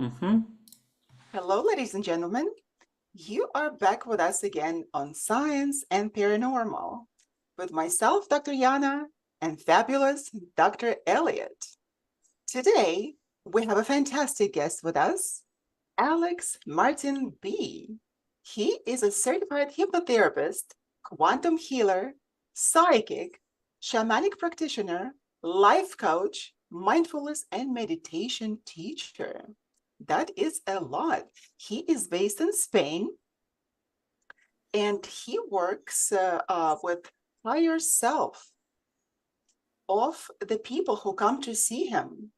Mm-hmm. Hello, ladies and gentlemen. You are back with us again on Science and Paranormal with myself, Dr. Yana, and fabulous Dr. Elliott. Today, we have a fantastic guest with us, Alex Martin B. He is a certified hypnotherapist, quantum healer, psychic, shamanic practitioner, life coach, mindfulness and meditation teacher. That is a lot. He is based in Spain and he works with higher self of the people who come to see him.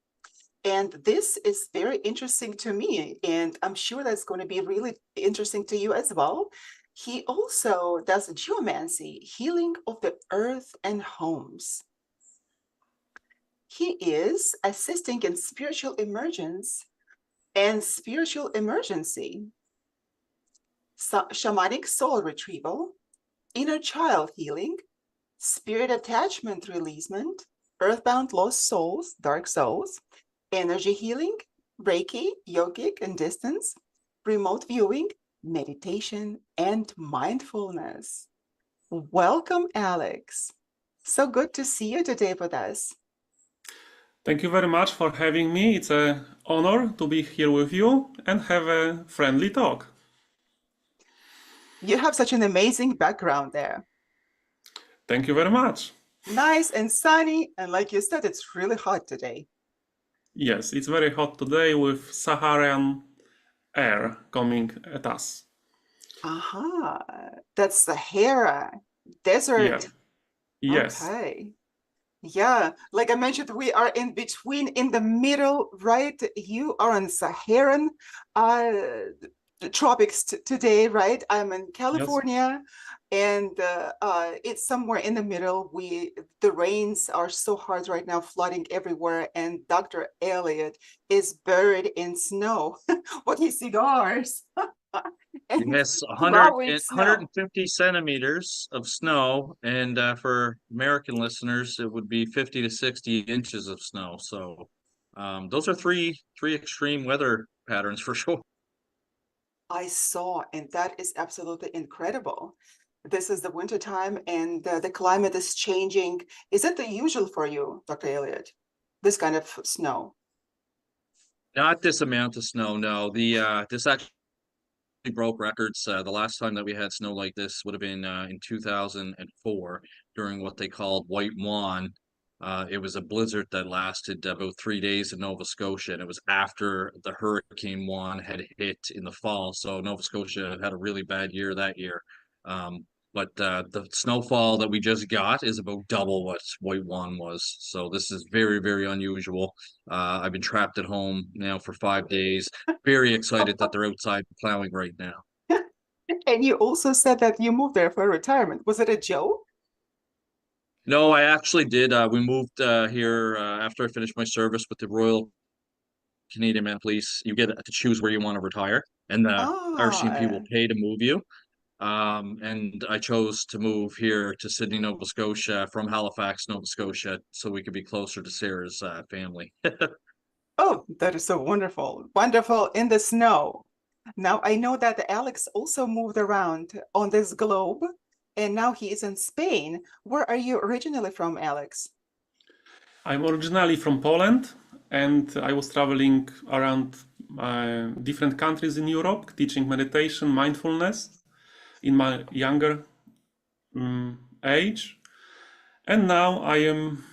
And this is very interesting to me, and I'm sure that's going to be really interesting to you as well. He also does geomancy, healing of the earth and homes. He is assisting in spiritual emergence and spiritual emergency, shamanic soul retrieval, inner child healing, spirit attachment releasement, earthbound lost souls, dark souls, energy healing, Reiki, yogic and distance, remote viewing, meditation, and mindfulness. Welcome, Alex. So good to see you today with us. Thank you very much for having me. It's an honor to be here with you and have a friendly talk. You have such an amazing background there. Thank you very much. Nice and sunny, and like you said, it's really hot today. Yes, it's very hot today with Saharan air coming at us. Aha, that's Sahara Yeah. Desert. Yes. Okay. Yeah, like I mentioned, we are in between, in the middle, right? You are on Saharan uh, tropics today, right? I'm in Yes. California, and it's somewhere in the middle. The rains are so hard right now, flooding everywhere, and Dr. Elliott is buried in snow with his cigars and Yes, 100 plowing and snow. 150 centimeters of snow, and for American listeners, it would be 50 to 60 inches of snow. So, those are three extreme weather patterns for sure. I saw, and that is absolutely incredible. This is the winter time and the climate is changing. Is it the usual for you, Dr. Elliott, this kind of snow? Not this amount of snow, no. The This actually broke records. The last time that we had snow like this would have been in 2004 during what they called White Juan. It was a blizzard that lasted about 3 days in Nova Scotia, and it was after the Hurricane Juan had hit in the fall. So Nova Scotia had a really bad year that year. But the snowfall that we just got is about double what White Juan was. So this is very, very unusual. I've been trapped at home now for 5 days. Very excited that they're outside plowing right now. And you also said that you moved there for retirement. Was it a joke? No, I actually did. We moved here after I finished my service with the Royal Canadian Mounted Police. You get to choose where you want to retire, and the RCMP will Ah, pay to move you. And I chose to move here to Sydney, Nova Scotia from Halifax, Nova Scotia, so we could be closer to Sarah's family. oh, that is so wonderful. Wonderful in the snow. Now I know that Alex also moved around on this globe, and now he is in Spain. Where are you originally from, Alex? I'm originally from Poland and I was traveling around different countries in Europe, teaching meditation, mindfulness in my younger age. And now I am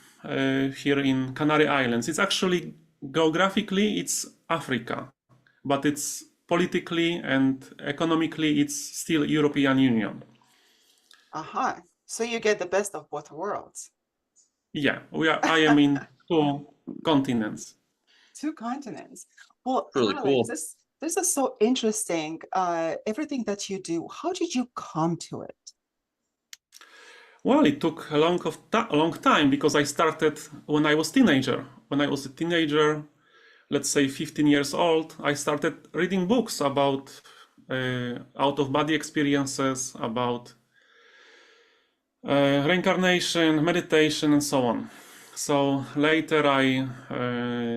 here in Canary Islands. It's actually geographically it's Africa, but it's politically and economically it's still European Union. Uh-huh. So you get the best of both worlds. Yeah, I am in two continents. Two continents. Well, Really Alex, cool. this is so interesting. Everything that you do, how did you come to it? Well, it took a long time because I started when I was teenager. When I was a teenager, let's say 15 years old, I started reading books about out-of-body experiences, about reincarnation, meditation, and so on. So later I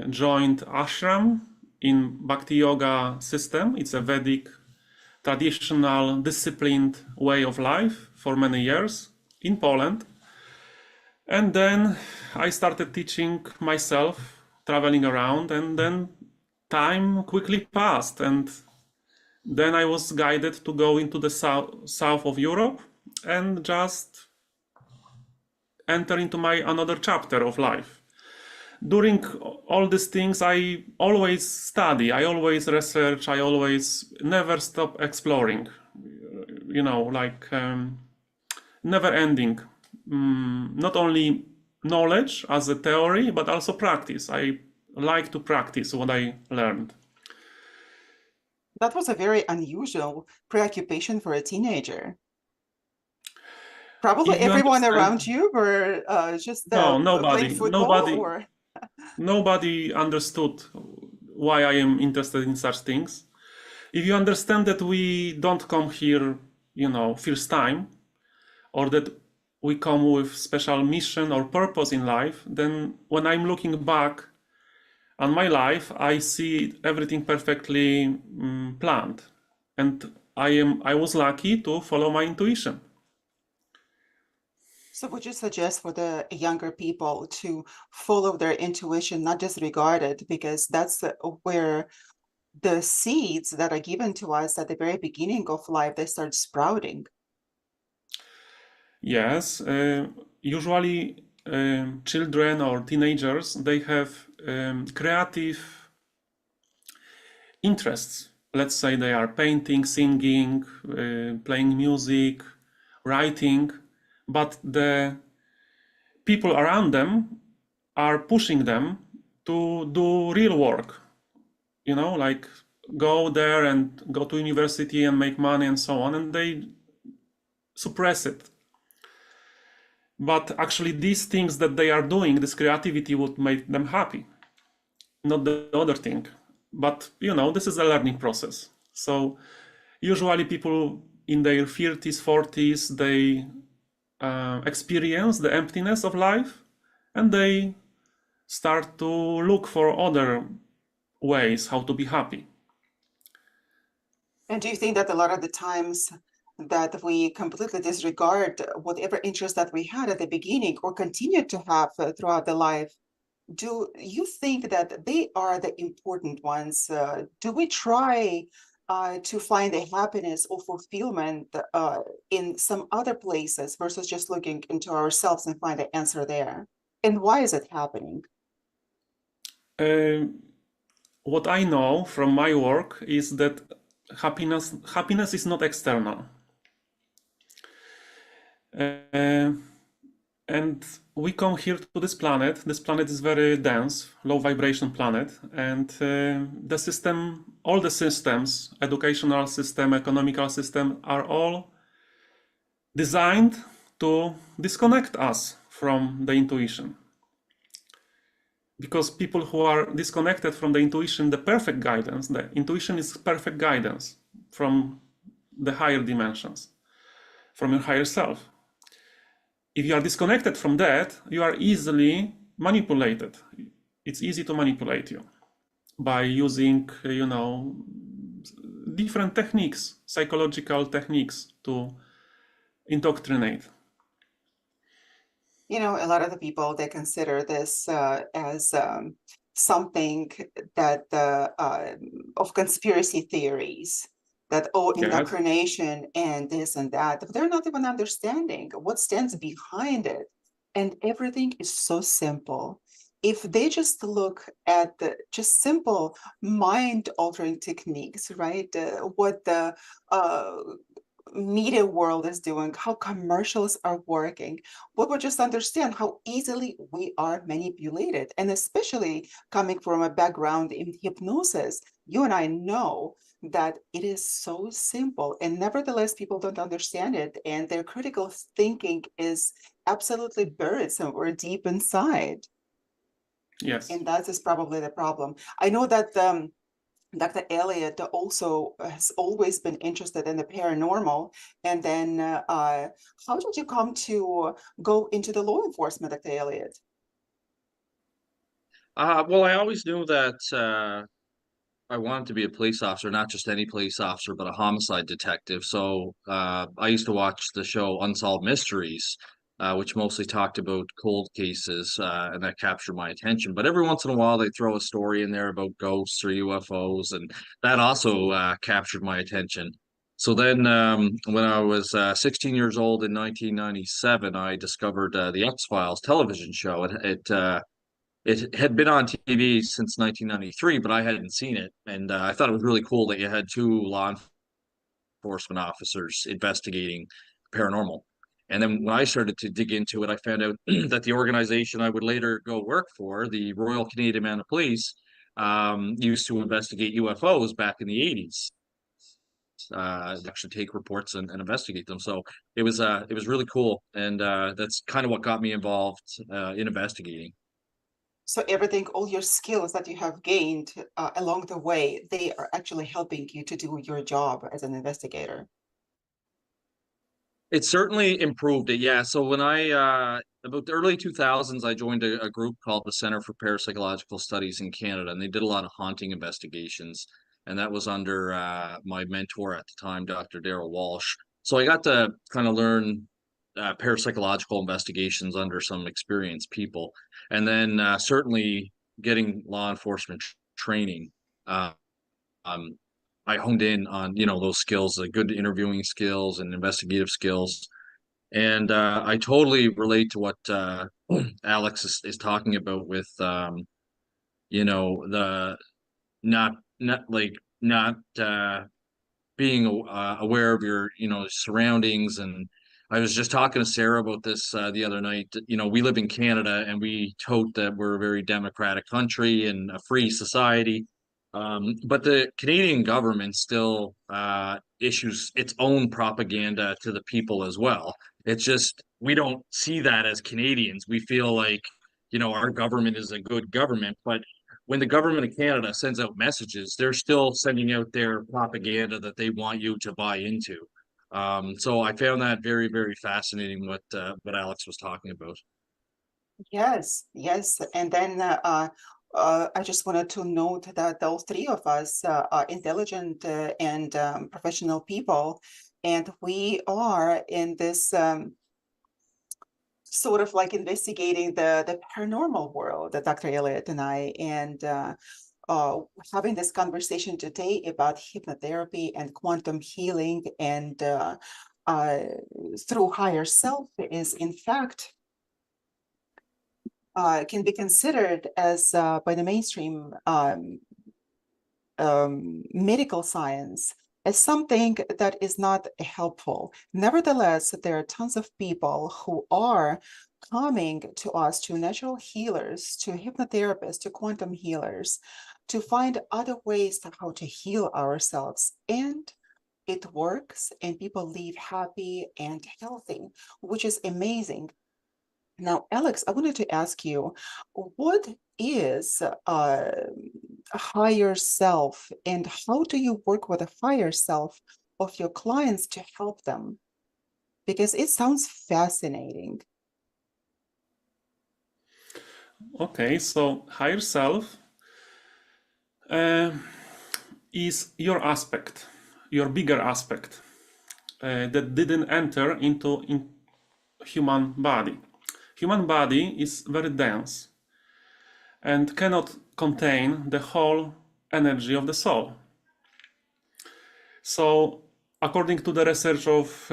joined ashram in Bhakti Yoga system. It's a Vedic, traditional, disciplined way of life for many years in Poland. And then I started teaching myself, traveling around, and then time quickly passed. And then I was guided to go into the south of Europe and just enter into my another chapter of life. During all these things, I always study, I always research, I always never stop exploring, you know, like never ending. Not only knowledge as a theory, but also practice. I like to practice what I learned. That was a very unusual preoccupation for a teenager. Probably If you everyone understand, around you were just no, playing football, or nobody understood why I am interested in such things. If you understand that we don't come here, you know, first time, or that we come with special mission or purpose in life, then when I'm looking back on my life, I see everything perfectly planned, and I was lucky to follow my intuition. so would you suggest for the younger people to follow their intuition, not disregard it, because that's where the seeds that are given to us at the very beginning of life, they start sprouting? Yes, usually children or teenagers, they have creative interests. Let's say they are painting, singing, playing music, writing, but the people around them are pushing them to do real work, you know, like go there and go to university and make money and so on, and they suppress it. But actually these things that they are doing, this creativity would make them happy, not the other thing. But you know, this is a learning process. So usually people in their 30s, 40s, they experience the emptiness of life, and they start to look for other ways how to be happy. And do you think that a lot of the times that we completely disregard whatever interest that we had at the beginning or continue to have throughout the life, do you think that they are the important ones? Do we try to find a happiness or fulfillment in some other places versus just looking into ourselves and find the answer there? And why is it happening? What I know from my work is that happiness is not external. And we come here to this planet. This planet is very dense, low vibration planet, and the system, all the systems, educational system, economical system, are all designed to disconnect us from the intuition. Because people who are disconnected from the intuition, the perfect guidance, the intuition is perfect guidance from the higher dimensions, from your higher self. If you are disconnected from that, you are easily manipulated. It's easy to manipulate you by using, you know, different techniques, psychological techniques to indoctrinate. You know, a lot of the people, they consider this as something that of conspiracy theories, that, oh, Yes. indoctrination and this and that. But they're not even understanding what stands behind it. And everything is so simple. If they just look at the just simple mind-altering techniques, right? What the media world is doing, how commercials are working, we would just understand how easily we are manipulated. And especially coming from a background in hypnosis, you and I know that it is so simple, and nevertheless people don't understand it, and their critical thinking is absolutely buried somewhere deep inside. Yes. And that is probably the problem. I know that Dr. Elliott also has always been interested in the paranormal. And then how did you come to go into the law enforcement, Dr. Elliott? Well, I always knew that I wanted to be a police officer, not just any police officer, but a homicide detective. So I used to watch the show Unsolved Mysteries, which mostly talked about cold cases, and that captured my attention. But every once in a while, they throw a story in there about ghosts or UFOs, and that also captured my attention. So then, when I was 16 years old in 1997, I discovered the X-Files television show. It had been on TV since 1993, but I hadn't seen it, and I thought it was really cool that you had two law enforcement officers investigating paranormal. And then when I started to dig into it, I found out that the organization I would later go work for, the Royal Canadian Mounted Police, used to investigate UFOs back in the 80s. Actually take reports and investigate them. So it was really cool, and that's kind of what got me involved in investigating. So everything, all your skills that you have gained along the way, they are actually helping you to do your job as an investigator. It certainly improved it, yeah. So when I about the early 2000s, I joined a group called the Center for Parapsychological Studies in Canada, and they did a lot of haunting investigations. And that was under my mentor at the time, Dr. Daryl Walsh. So I got to kind of learn parapsychological investigations under some experienced people, and then certainly getting law enforcement training. Uh, um, I honed in on, those skills, the good interviewing skills and investigative skills. And I totally relate to what Alex is talking about with, the not being aware of your, surroundings. And I was just talking to Sarah about this the other night. We live in Canada, and we tote that we're a very democratic country and a free society. But the Canadian government still issues its own propaganda to the people as well. It's just we don't see that as Canadians. We feel like, our government is a good government, but when the government of Canada sends out messages, they're still sending out their propaganda that they want you to buy into. So I found that very, very fascinating what Alex was talking about. Yes, yes. And then I just wanted to note that those three of us are intelligent and professional people, and we are in this sort of like investigating the paranormal world, Dr. Elliott and I, and having this conversation today about hypnotherapy and quantum healing and through higher self is in fact can be considered as by the mainstream medical science as something that is not helpful. Nevertheless, there are tons of people who are coming to us, to natural healers, to hypnotherapists, to quantum healers, to find other ways to how to heal ourselves. And it works, and people leave happy and healthy, which is amazing. Now, Alex, I wanted to ask you, what is a higher self, and how do you work with a higher self of your clients to help them? Because it sounds fascinating. Okay, so higher self is your aspect, your bigger aspect that didn't enter into human body. Human body is very dense and cannot contain the whole energy of the soul. So, according to the research of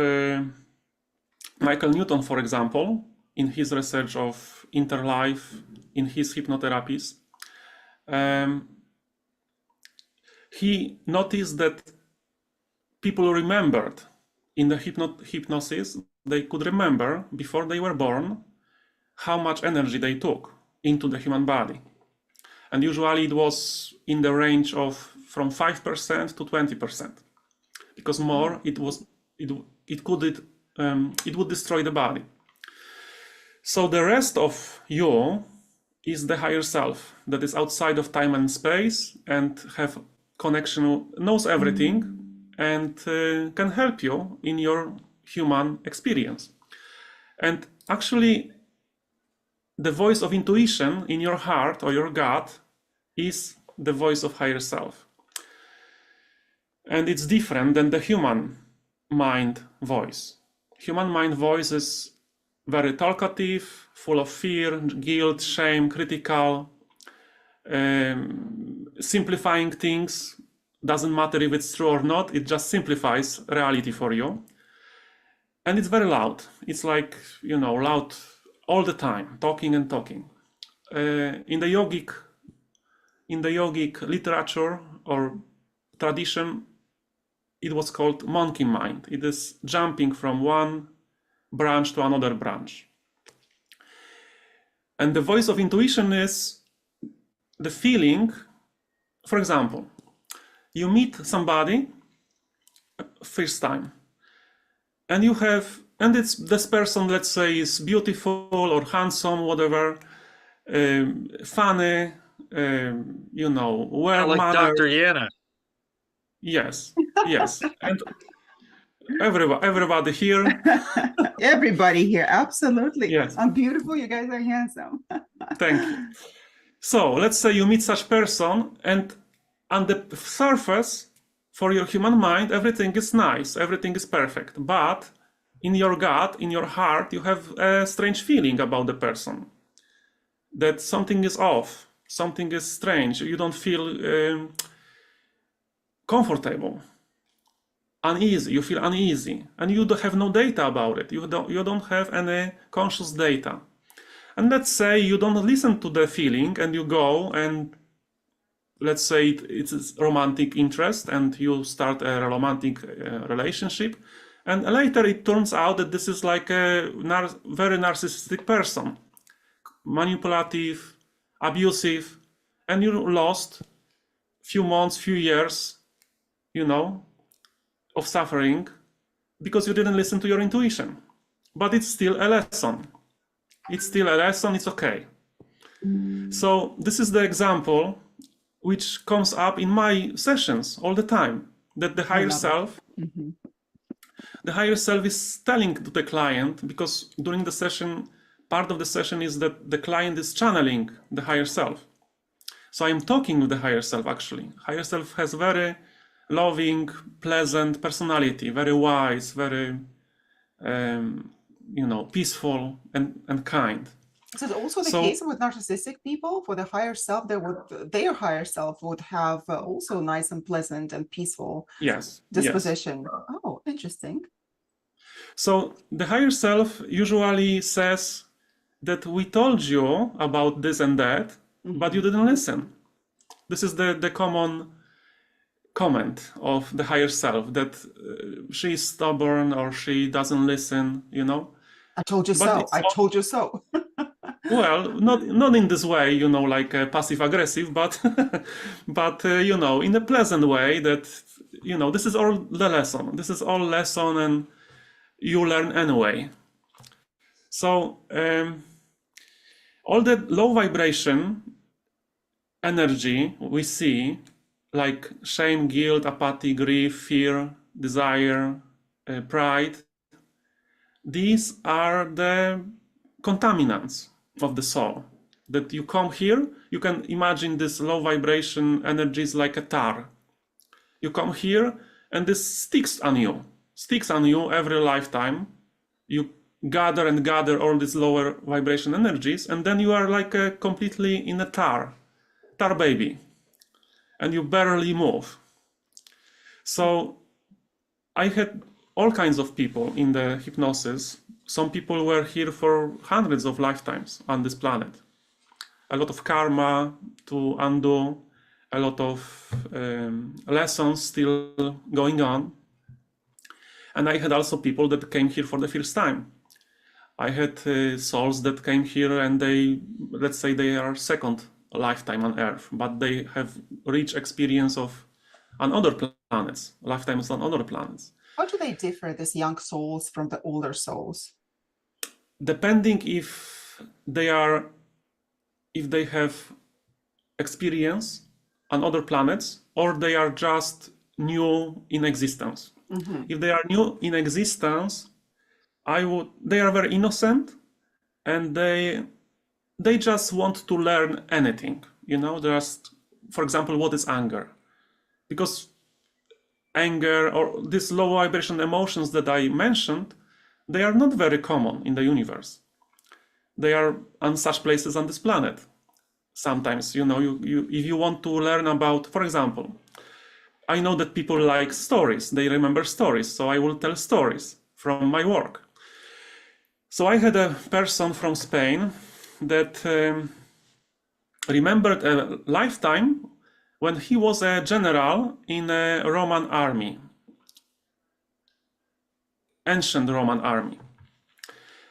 Michael Newton, for example, in his research of interlife, in his hypnotherapies, he noticed that people remembered in the hypnosis, they could remember before they were born how much energy they took into the human body. And usually it was in the range of from 5% to 20%, because more it would destroy the body. So the rest of you is the higher self that is outside of time and space and have connection, knows everything, and can help you in your human experience. And actually, the voice of intuition in your heart or your gut is the voice of higher self. And it's different than the human mind voice. Human mind voice is very talkative, full of fear, guilt, shame, critical, simplifying things. Doesn't matter if it's true or not, it just simplifies reality for you. And it's very loud. It's like, loud all the time, talking and talking. In the yogic literature or tradition, it was called monkey mind. It is jumping from one branch to another branch. And the voice of intuition is the feeling. For example, you meet somebody first time, and it's this person, let's say, is beautiful or handsome, whatever, funny, well like mannered. Dr. Yana. Yes, yes, and everybody here. Everybody here, absolutely. Yes. I'm beautiful. You guys are handsome. Thank you. So let's say you meet such person, and on the surface, for your human mind, everything is nice, everything is perfect. But in your gut, in your heart, you have a strange feeling about the person. That something is off, something is strange. You don't feel comfortable, uneasy. You feel uneasy, and you have no data about it. You don't have any conscious data. And let's say you don't listen to the feeling, and you go and let's say it's romantic interest, and you start a romantic relationship, and later it turns out that this is like a very narcissistic person, manipulative, abusive, and you lost few months, few years, of suffering because you didn't listen to your intuition. But it's still a lesson. It's still a lesson, it's okay. So this is the example which comes up in my sessions all the time, that the higher self, the higher self is telling to the client, because during the session, part of the session is that the client is channeling the higher self. So I'm talking with the higher self, actually. Higher self has very loving, pleasant personality, very wise, very, peaceful and kind. Is it also the case with narcissistic people? For the higher self, their higher self would have also nice and pleasant and peaceful disposition. Yes. Oh, interesting. So the higher self usually says that we told you about this and that, but you didn't listen. This is the common comment of the higher self, that she is stubborn or she doesn't listen, I told you so. I told you so. Well, not in this way, like passive aggressive, but in a pleasant way, that this is all the lesson. This is all lesson, and you learn anyway. So all that low vibration energy we see, like shame, guilt, apathy, grief, fear, desire, pride, these are the contaminants of the soul. That you come here, you can imagine this low vibration energies like a tar. You come here and this sticks on you every lifetime. You gather and gather all these lower vibration energies, and then you are like completely in a tar baby, and you barely move. So I had all kinds of people in the hypnosis. Some people were here for hundreds of lifetimes on this planet. A lot of karma to undo, a lot of lessons still going on. And I had also people that came here for the first time. I had souls that came here and let's say they are second lifetime on Earth, but they have rich experience on other planets, lifetimes on other planets. How do they differ, these young souls from the older souls? Depending if they have experience on other planets, or they are just new in existence. If they are new in existence, they are very innocent, and they just want to learn anything, just, for example, what is anger? Because anger, or these low vibration emotions that I mentioned, they are not very common in the universe. They are on such places on this planet. Sometimes, you know, if you want to learn about, for example, I know that people like stories, they remember stories, so I will tell stories from my work. So I had a person from Spain that remembered a lifetime when he was a general in a Roman army, ancient Roman army.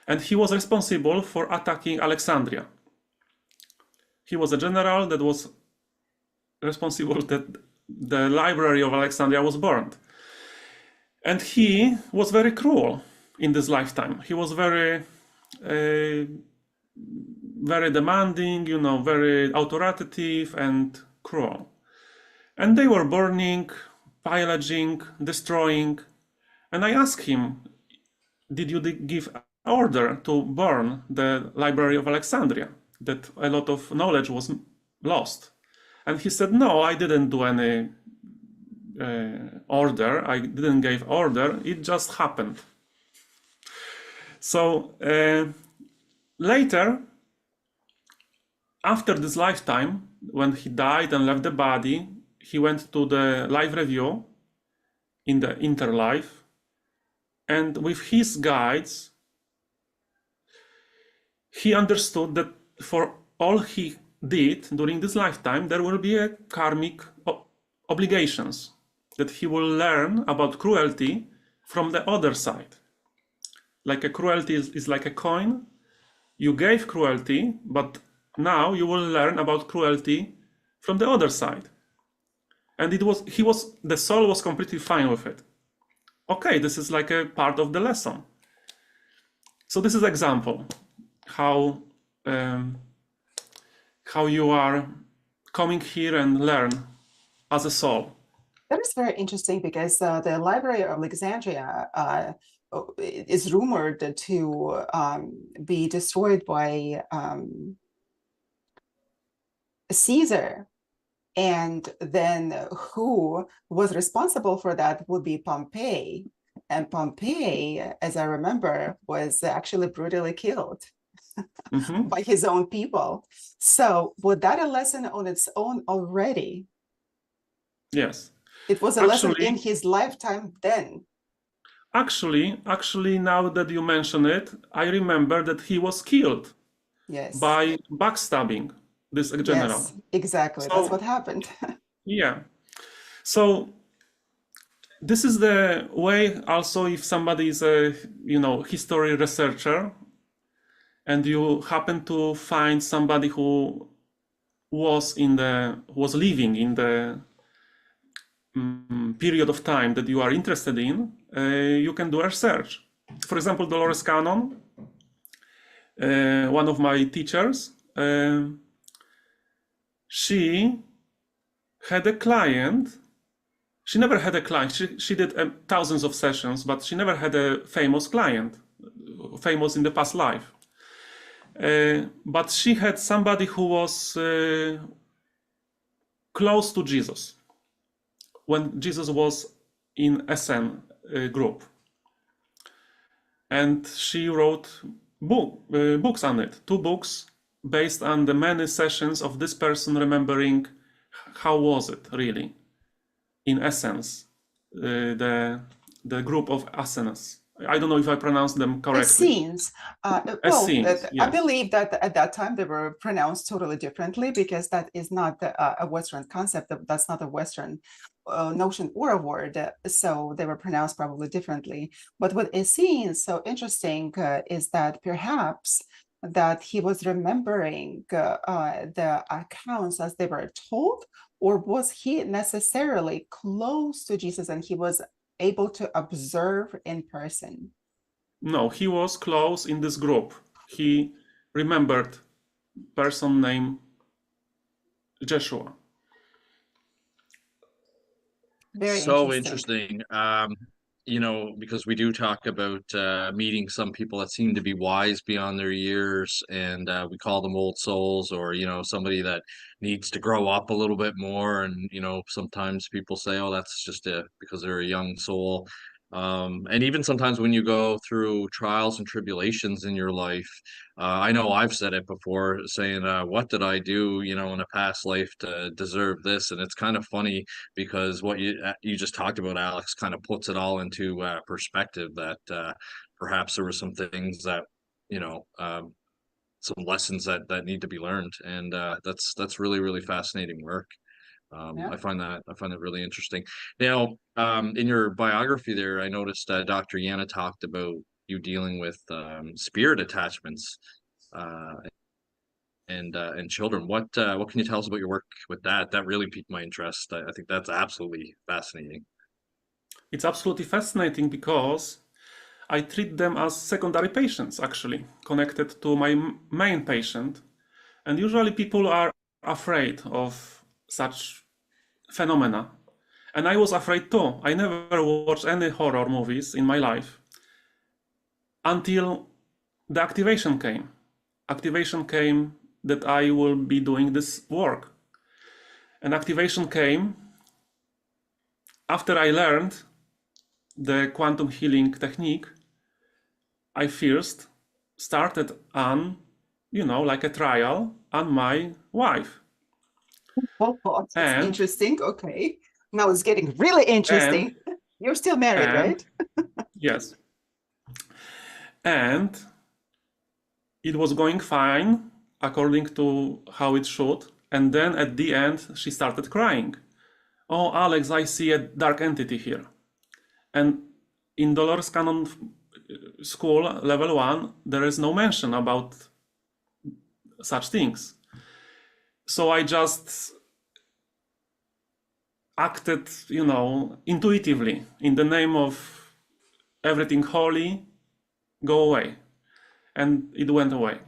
And he was responsible for attacking Alexandria. He was a general that was responsible that the library of Alexandria was burned. And he was very cruel in this lifetime. He was very demanding, you know, very authoritative and cruel. And they were burning, pillaging, destroying. And I asked him, did you give order to burn the library of Alexandria, that a lot of knowledge was lost? And he said, no, I didn't do any order. I didn't give order. It just happened. So later, after this lifetime, when he died and left the body, he went to the life review in the interlife, and with his guides, he understood that for all he did during this lifetime, there will be a karmic obligations, that he will learn about cruelty from the other side. Like a cruelty is like a coin. You gave cruelty, but now you will learn about cruelty from the other side. And the soul was completely fine with it. Okay, this is like a part of the lesson. So this is an example how you are coming here and learn as a soul. That is very interesting because the Library of Alexandria is rumored to be destroyed by Caesar. And then who was responsible for that would be Pompey. And Pompey, as I remember, was actually brutally killed by his own people. So was that a lesson on its own already? Yes. It was a lesson in his lifetime then. Actually, now that you mention it, I remember that he was killed by backstabbing this general. Yes, exactly. So, that's what happened. Yeah. So this is the way also if somebody is a, you know, history researcher and you happen to find somebody who was living in the period of time that you are interested in, you can do a research. For example, Dolores Cannon, one of my teachers, she had a client. She never had a client. She did thousands of sessions, but she never had a famous client, famous in the past life. But she had somebody who was close to Jesus when Jesus was in SN group. And she wrote books on it, 2 books based on the many sessions of this person remembering how was it really, in essence, the group of asanas. I don't know if I pronounced them correctly. Essenes. Essenes, I believe that at that time they were pronounced totally differently because that is not a Western concept. That's not a Western notion or a word. So they were pronounced probably differently. But what Essenes so interesting is that perhaps that he was remembering the accounts as they were told, or was he necessarily close to Jesus and he was able to observe in person? No, he was close in this group. He remembered person named Joshua. Very so interesting. you know, because we do talk about meeting some people that seem to be wise beyond their years, and we call them old souls, or you know, somebody that needs to grow up a little bit more. And you know, sometimes people say, "Oh, that's just because they're a young soul." And even sometimes when you go through trials and tribulations in your life, I know I've said it before, saying, "What did I do, you know, in a past life to deserve this?" And it's kind of funny because what you just talked about, Alex, kind of puts it all into perspective. That perhaps there were some things that, you know, some lessons that need to be learned, and that's really really fascinating work. Yeah. I find that really interesting. Now, in your biography there, I noticed Dr. Yana talked about you dealing with spirit attachments uh, and children. What can you tell us about your work with that? That really piqued my interest. I think that's absolutely fascinating. It's absolutely fascinating because I treat them as secondary patients, actually, connected to my main patient. And usually people are afraid of such phenomena. And I was afraid too. I never watched any horror movies in my life until the activation came. Activation came that I will be doing this work. And activation came after I learned the quantum healing technique. I first started on, like a trial on my wife. Oh, that's And, interesting. Okay. Now it's getting really and, interesting. You're still married, and, right? yes. And it was going fine according to how it should. And then at the end, she started crying. Oh, Alex, I see a dark entity here. And in Dolores Cannon School, level 1, there is no mention about such things. So I just acted, intuitively in the name of everything holy, go away. And it went away.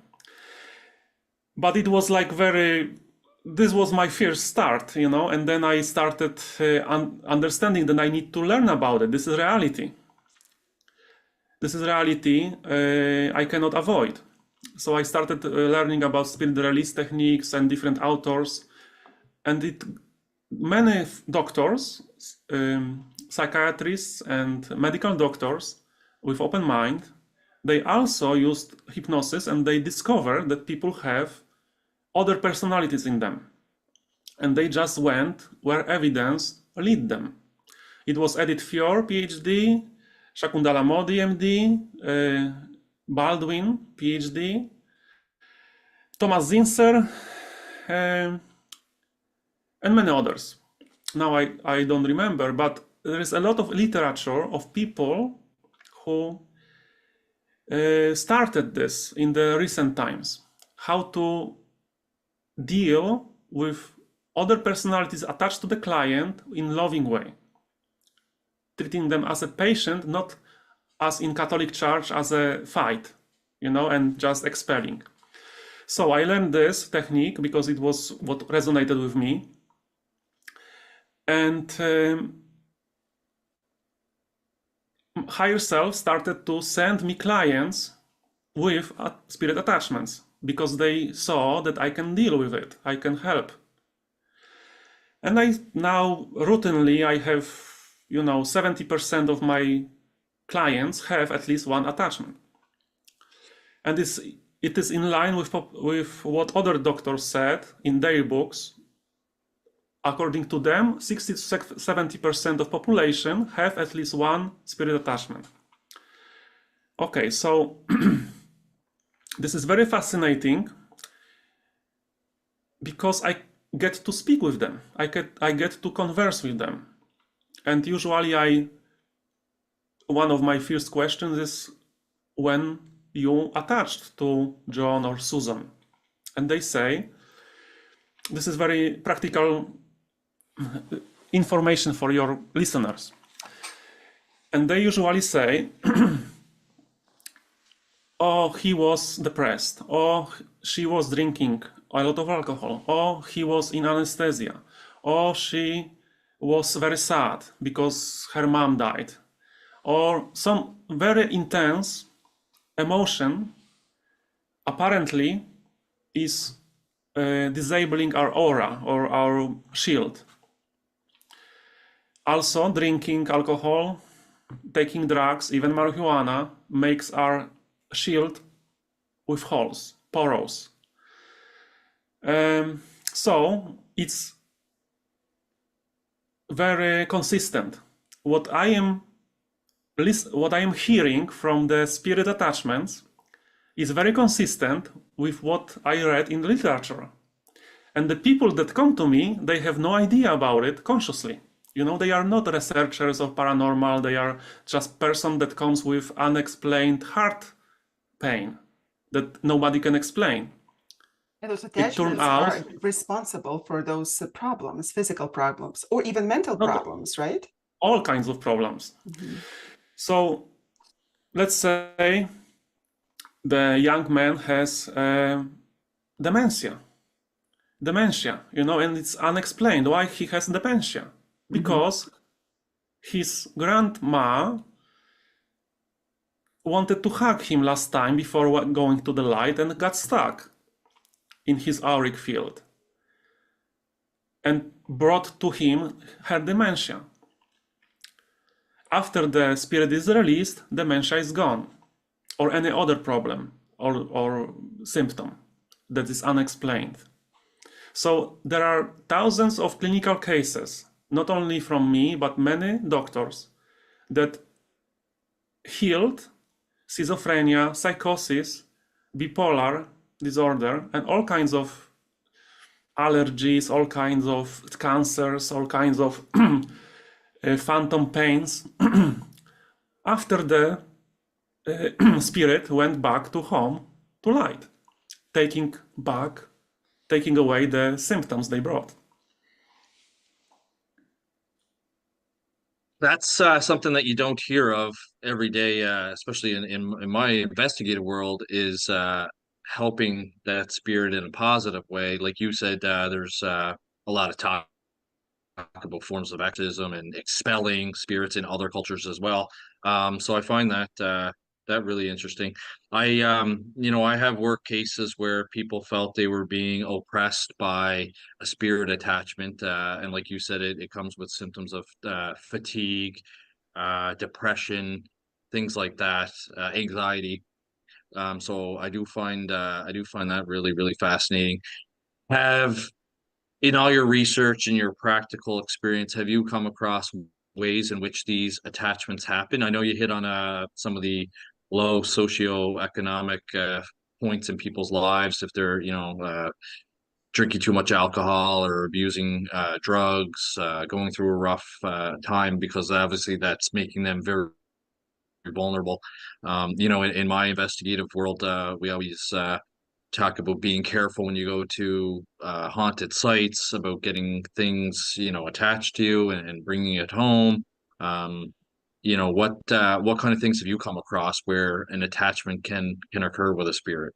But it was like this was my first start, and then I started understanding that I need to learn about it. This is reality. This is reality I cannot avoid. So I started learning about spirit release techniques and different authors. And many doctors, psychiatrists and medical doctors with open mind, they also used hypnosis, and they discovered that people have other personalities in them. And they just went where evidence led them. It was Edith Fior, PhD, Shakuntala Modi, MD, Baldwin, PhD, Thomas Zinser, and many others. Now I don't remember, but there is a lot of literature of people who started this in the recent times. How to deal with other personalities attached to the client in loving way, treating them as a patient, not as in Catholic Church as a fight, and just expelling. So I learned this technique because it was what resonated with me. And higher self started to send me clients with spirit attachments because they saw that I can deal with it, I can help. And I now routinely I have 70% of my clients have at least one attachment, and it is in line with what other doctors said in their books. According to them, 60 to 70% of population have at least one spirit attachment. Okay, so this is very fascinating because I get to speak with them. I get to converse with them. And usually one of my first questions is, when you attached to John or Susan? And they say, this is very practical information for your listeners. And they usually say, oh, he was depressed, or she was drinking a lot of alcohol, or he was in anesthesia, or she was very sad because her mom died, or some very intense emotion apparently is disabling our aura or our shield. Also, drinking alcohol, taking drugs, even marijuana, makes our shield with holes, porous. So it's very consistent. What I am hearing from the spirit attachments is very consistent with what I read in the literature. And the people that come to me, they have no idea about it consciously. You know, they are not researchers of paranormal, they are just person that comes with unexplained heart pain that nobody can explain. And those It turned attachments out are responsible for those problems, physical problems, or even mental not problems, right? all kinds of problems. Mhm. So let's say the young man has dementia, you know, and it's unexplained why he has dementia. Because his grandma wanted to hug him last time before going to the light and got stuck in his auric field and brought to him her dementia. After the spirit is released, dementia is gone, or any other problem or symptom that is unexplained. So there are thousands of clinical cases, not only from me, but many doctors that healed schizophrenia, psychosis, bipolar disorder, and all kinds of allergies, all kinds of cancers, all kinds of phantom pains after the spirit went back to home to light, taking away the symptoms they brought. That's something that you don't hear of every day, especially in my investigative world, is helping that spirit in a positive way. Like you said, there's a lot of talk about forms of exorcism and expelling spirits in other cultures as well. So I find that really interesting. I have worked cases where people felt they were being oppressed by a spirit attachment, and like you said, it comes with symptoms of fatigue, depression, things like that, anxiety. So I do find that really, really fascinating. Have In all your research and your practical experience, have you come across ways in which these attachments happen? I know you hit on some of the low socioeconomic points in people's lives if they're, drinking too much alcohol or abusing drugs, going through a rough time, because obviously that's making them very vulnerable. In my investigative world, we always talk about being careful when you go to haunted sites, about getting things, attached to you and bringing it home. What kind of things have you come across where an attachment can occur with a spirit?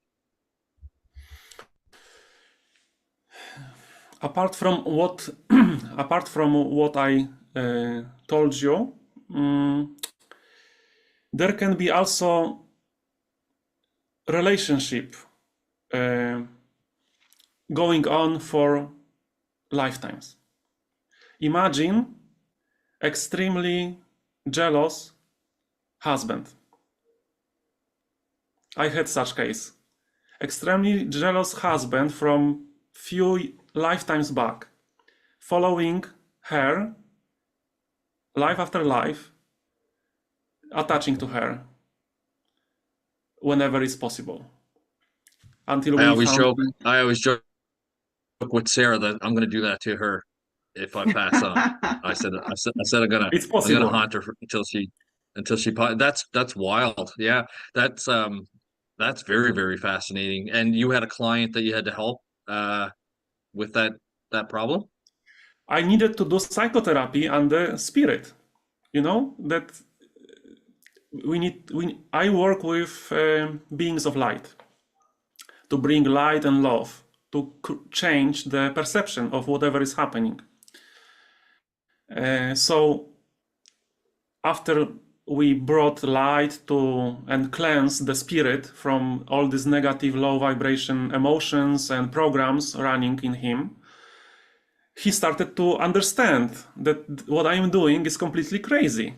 Apart from what I told you, there can be also relationship going on for lifetimes. Imagine extremely jealous husband. I had such case. Extremely jealous husband from few lifetimes back, following her life after life, attaching to her whenever it's possible. Until we found I always joke with Sarah that I'm going to do that to her if I pass on. I said it's I'm gonna possible. haunt her until she that's wild. Yeah, that's very, very fascinating. And you had a client that you had to help with that problem? I needed to do psychotherapy and the spirit. You know that I work with beings of light to bring light and love to change the perception of whatever is happening. So after we brought light to and cleanse the spirit from all these negative low vibration emotions and programs running in him, he started to understand that what I am doing is completely crazy.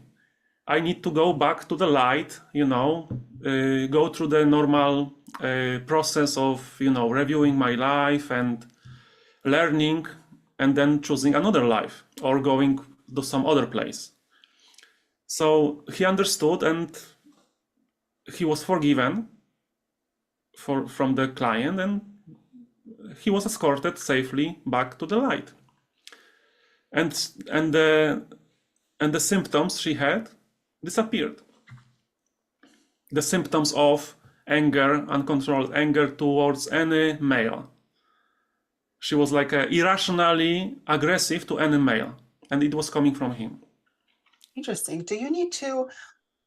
I need to go back to the light, go through the normal process of, reviewing my life and learning, and then choosing another life or going to some other place. So he understood, and he was forgiven from the client, and he was escorted safely back to the light. And the symptoms she had disappeared. The symptoms of anger, uncontrolled anger towards any male. She was like irrationally aggressive to any male, and it was coming from him. Interesting. Do you need to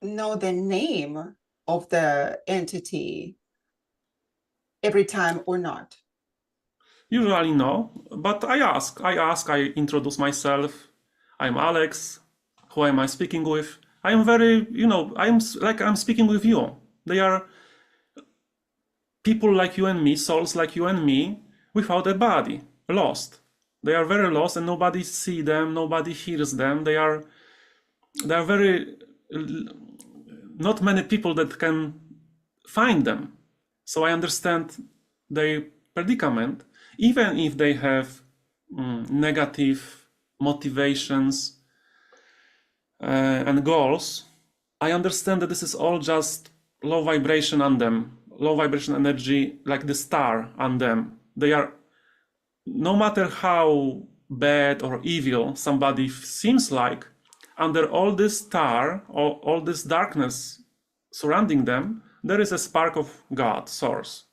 know the name of the entity every time or not? Usually no, but I ask, I introduce myself. I'm Alex. Who am I speaking with? I am very, I'm speaking with you. They are people like you and me, souls like you and me, without a body, lost. They are very lost, and nobody sees them, nobody hears them. They are very, not many people that can find them. So I understand their predicament, even if they have negative motivations and goals. I understand that this is all just low vibration on them, low vibration energy, like the star on them. They are, no matter how bad or evil somebody seems like, under all this star, all this darkness surrounding them, there is a spark of God, source.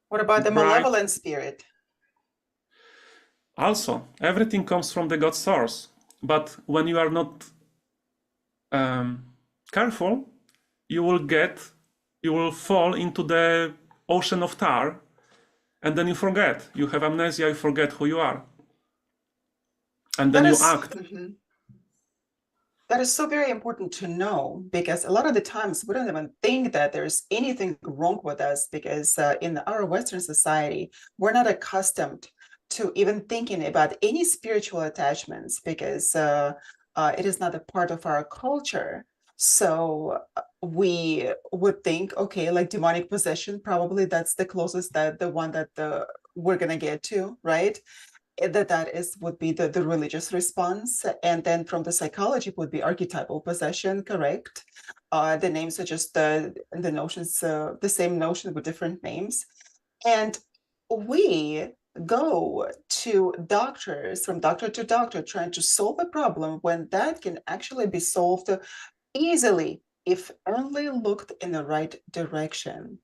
What about the Bright. malevolent spirit? Also, everything comes from the God source. But when you are not careful, you will fall into the ocean of tar, and then you forget. You have amnesia, you forget who you are. And then you act. That is so very important to know, because a lot of the times we don't even think that there's anything wrong with us, because in our Western society, we're not accustomed to even thinking about any spiritual attachments, because it is not a part of our culture. So we would think, okay, like demonic possession, probably that's the closest, that the one that we're gonna get to, right? That would be the religious response, and then from the psychology would be archetypal possession, correct? The names are just the notions, the same notion with different names. And we go to doctors, from doctor to doctor, trying to solve a problem when that can actually be solved easily if only looked in the right direction.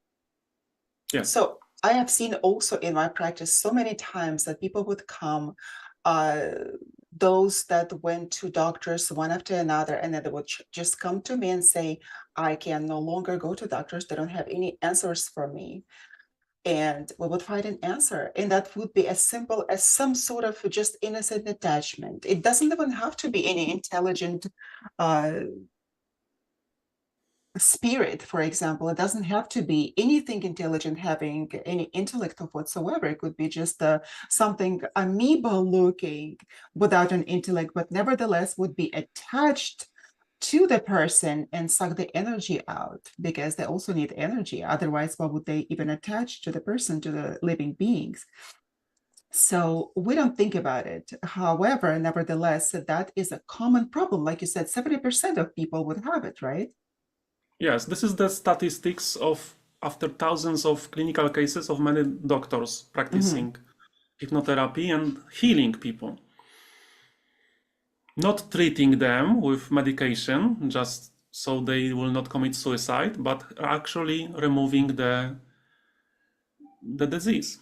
Yeah. So I have seen also in my practice so many times that people would come, those that went to doctors one after another, and then they would just come to me and say, I can no longer go to doctors. They don't have any answers for me. And we would find an answer. And that would be as simple as some sort of just innocent attachment. It doesn't even have to be any intelligent spirit, for example. It doesn't have to be anything intelligent, having any intellect of whatsoever. It could be just something amoeba looking without an intellect, but nevertheless would be attached to the person and suck the energy out, because they also need energy. Otherwise, why would they even attach to the person, to the living beings? So we don't think about it. However, nevertheless, that is a common problem. Like you said, 70% of people would have it, right? Yes, this is the statistics of after thousands of clinical cases of many doctors practicing hypnotherapy and healing people. Not treating them with medication just so they will not commit suicide, but actually removing the disease.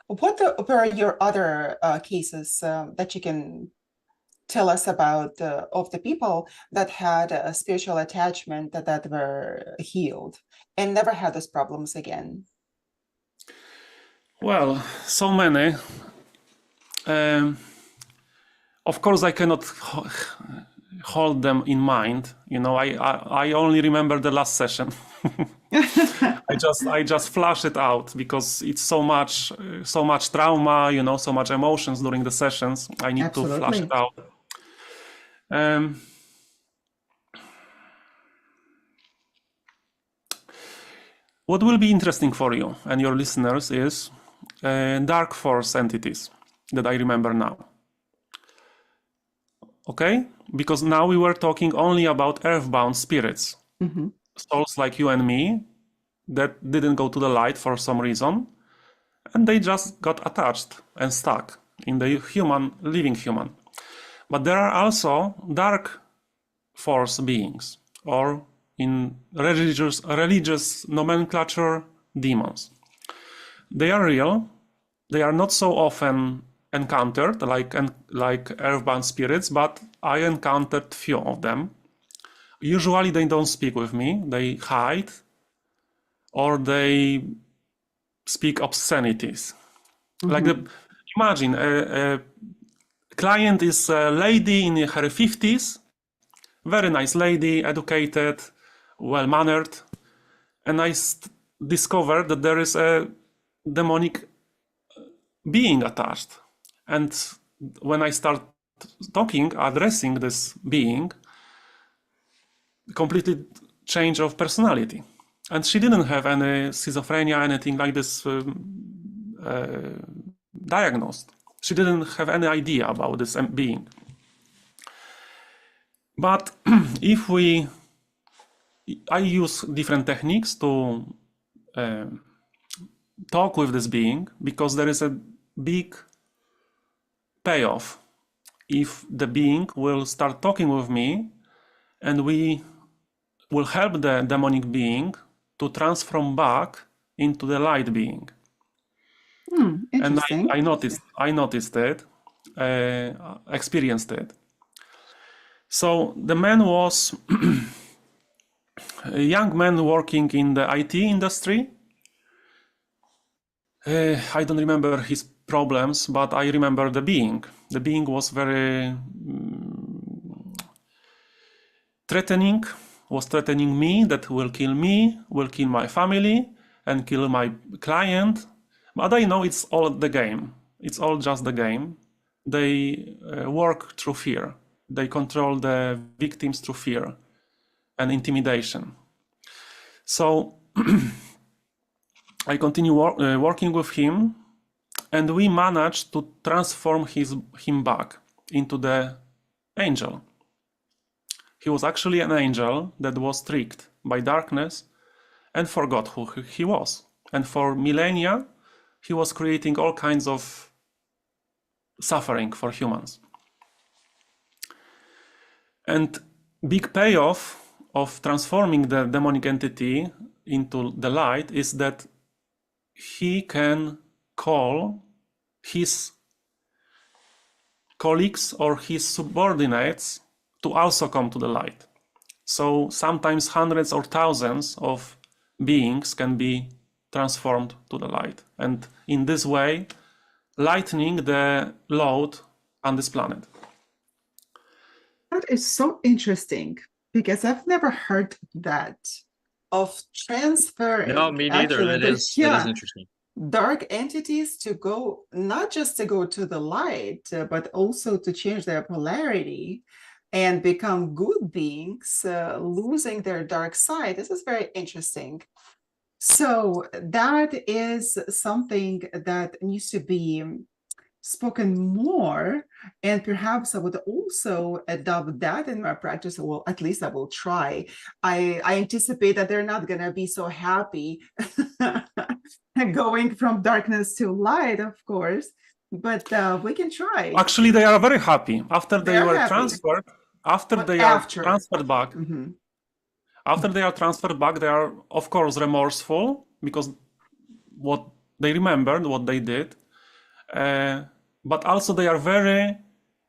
What were your other cases that you can tell us about, of the people that had a spiritual attachment that were healed and never had those problems again? Well, so many. Of course, I cannot hold them in mind. You know, I only remember the last session. I just flash it out because it's so much trauma, you know, so much emotions during the sessions. I need to flash it out. What will be interesting for you and your listeners is dark force entities that I remember now. Okay? Because now we were talking only about earthbound spirits, souls like you and me that didn't go to the light for some reason, and they just got attached and stuck in the living human. But there are also dark force beings, or in religious nomenclature, demons. They are real. They are not so often encountered like earthbound spirits, but I encountered few of them. Usually they don't speak with me. They hide, or they speak obscenities. Like imagine a client is a lady in her 50s, very nice lady, educated, well-mannered, and I discovered that there is a demonic being attached. And when I start addressing this being, completely change of personality. And she didn't have any schizophrenia, anything like this diagnosed. She didn't have any idea about this being. But if I use different techniques to talk with this being, because there is a big payoff if the being will start talking with me, and we will help the demonic being to transform back into the light being. And I noticed it, experienced it. So the man was a young man working in the IT industry. I don't remember his problems, but I remember the being. The being was very threatening me, that will kill me, will kill my family, and kill my client. But I know it's all the game. It's all just the game. They work through fear. They control the victims through fear and intimidation. So I continue working with him, and we managed to transform him back into the angel. He was actually an angel that was tricked by darkness and forgot who he was. And for millennia, he was creating all kinds of suffering for humans. And big payoff of transforming the demonic entity into the light is that he can call his colleagues or his subordinates to also come to the light. So sometimes hundreds or thousands of beings can be transformed to the light. And in this way, lightening the load on this planet. That is so interesting, because I've never heard that, of transferring. No, me neither. That is interesting. Dark entities to go, not just to go to the light, but also to change their polarity and become good beings, losing their dark side. This is very interesting. So that is something that needs to be spoken more, and perhaps I would also adopt that in my practice. Well, at least I will try. I anticipate that they're not going to be so happy going from darkness to light, of course, but we can try. Actually, they are very happy after they were transferred. After they are transferred back, after they are transferred back, they are of course remorseful because what they remembered, what they did. But also they are very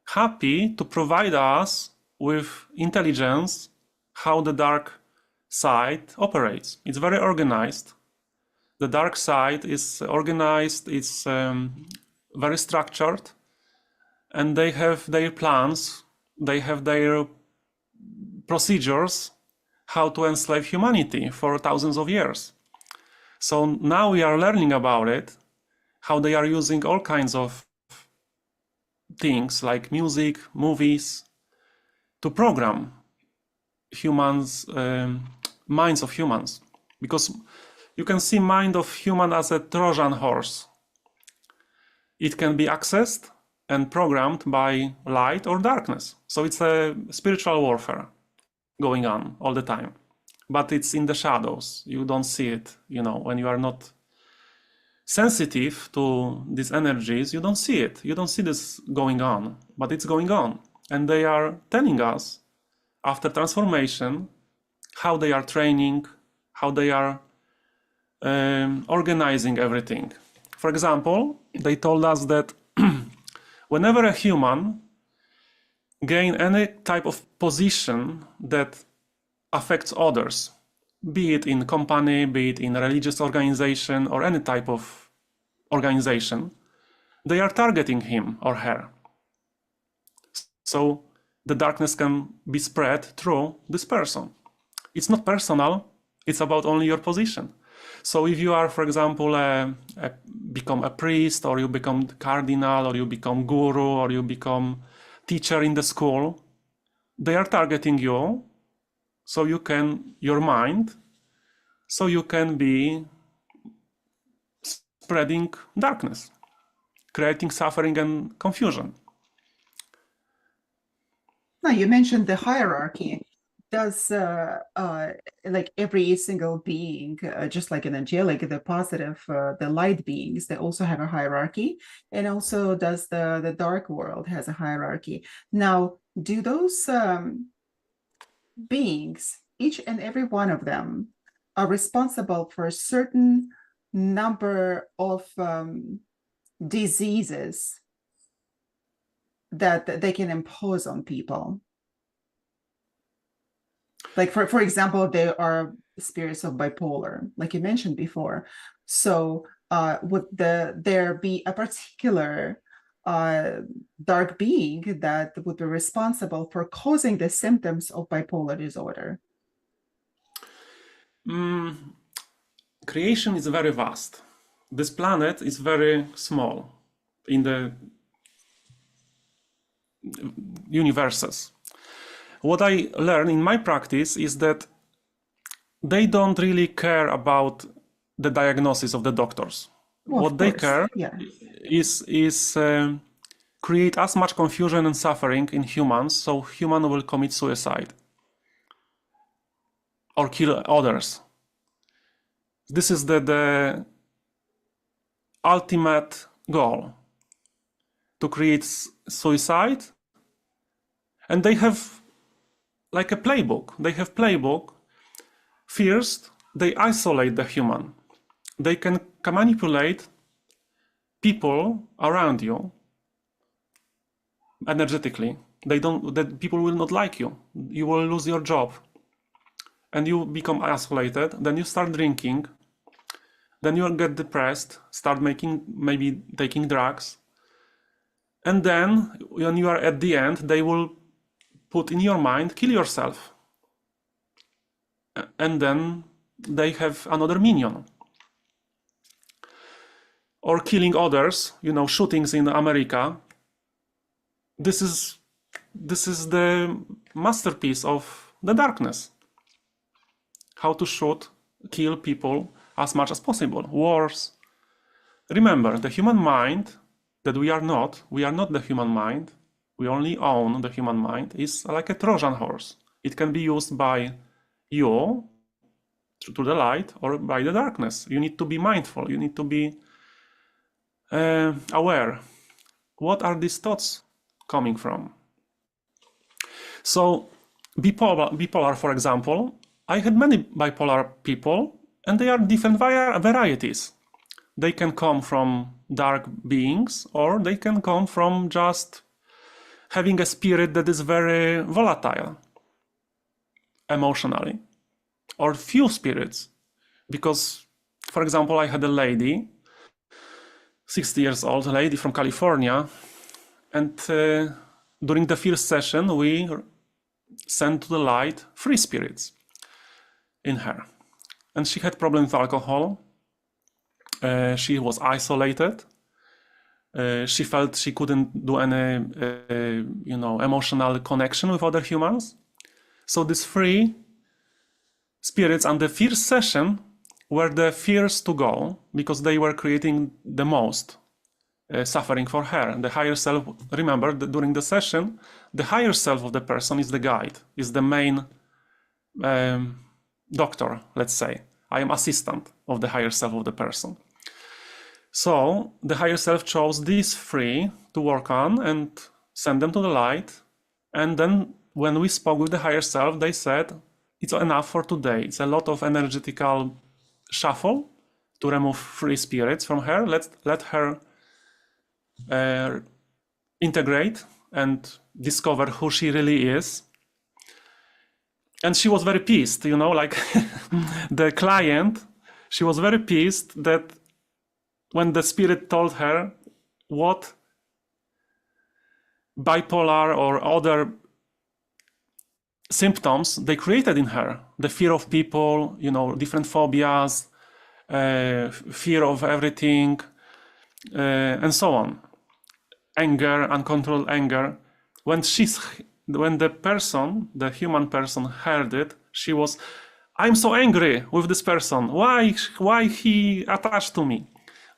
happy to provide us with intelligence, how the dark side operates. It's very organized. The dark side is organized, it's very structured, and they have their plans, they have their procedures how to enslave humanity for thousands of years. So now we are learning about it, how they are using all kinds of things like music, movies, to program humans, minds of humans. Because you can see mind of human as a Trojan horse. It can be accessed and programmed by light or darkness. So it's a spiritual warfare going on all the time. But it's in the shadows. You don't see it, you know, when you are not sensitive to these energies, you don't see it. You don't see this going on, but it's going on. And they are telling us after transformation how they are training, how they are organizing everything. For example, they told us that whenever a human gain any type of position that affects others, be it in company, be it in religious organization or any type of organization, they are targeting him or her. So the darkness can be spread through this person. It's not personal, it's about only your position. So if you are, for example, become a priest, or you become cardinal, or you become guru, or you become teacher in the school, they are targeting you, so you can, your mind, so you can be spreading darkness, creating suffering and confusion. Now, you mentioned the hierarchy. Does like every single being, just like an angelic, the positive, the light beings, they also have a hierarchy, and also does the dark world has a hierarchy? Now, do those beings, each and every one of them, are responsible for a certain number of diseases that they can impose on people? Like, for example, there are spirits of bipolar, like you mentioned before. So would there be a particular dark being that would be responsible for causing the symptoms of bipolar disorder? Creation is very vast. This planet is very small in the universes. What I learn in my practice is that they don't really care about the diagnosis of the doctors. Well, what they care is create as much confusion and suffering in humans, so human will commit suicide or kill others. This is the ultimate goal, to create suicide. And they have like a playbook. They have playbook. First, they isolate the human. They can manipulate people around you energetically. That people will not like you. You will lose your job. And you become isolated. Then you start drinking. Then you get depressed, start maybe taking drugs. And then when you are at the end, they will put in your mind, kill yourself. And then they have another minion. Or killing others, shootings in America. This is the masterpiece of the darkness. How to shoot, kill people as much as possible. Wars. Remember, the human mind that we are not the human mind. We only own the human mind, is like a Trojan horse. It can be used by you to the light or by the darkness. You need to be mindful. You need to be aware. What are these thoughts coming from? So bipolar, for example, I had many bipolar people, and they are different varieties. They can come from dark beings, or they can come from just having a spirit that is very volatile emotionally, or few spirits. Because, for example, I had a lady, 60 years old lady from California, and during the first session we sent to the light 3 spirits in her. And she had problems with alcohol. She was isolated. She felt she couldn't do any, emotional connection with other humans. So these 3 spirits on the first session were the first to go because they were creating the most suffering for her. The higher self, remember that during the session, the higher self of the person is the guide, is the main doctor, let's say. I am assistant of the higher self of the person. So the higher self chose these 3 to work on and send them to the light. And then when we spoke with the higher self, they said, it's enough for today. It's a lot of energetical shuffle to remove 3 spirits from her. Let her integrate and discover who she really is. And she was very pissed, like the client, she was very pissed that when the spirit told her what bipolar or other symptoms they created in her, the fear of people, different phobias, fear of everything, and so on. Anger, uncontrolled anger. When the person, the human person heard it, she was, I'm so angry with this person. Why he attached to me?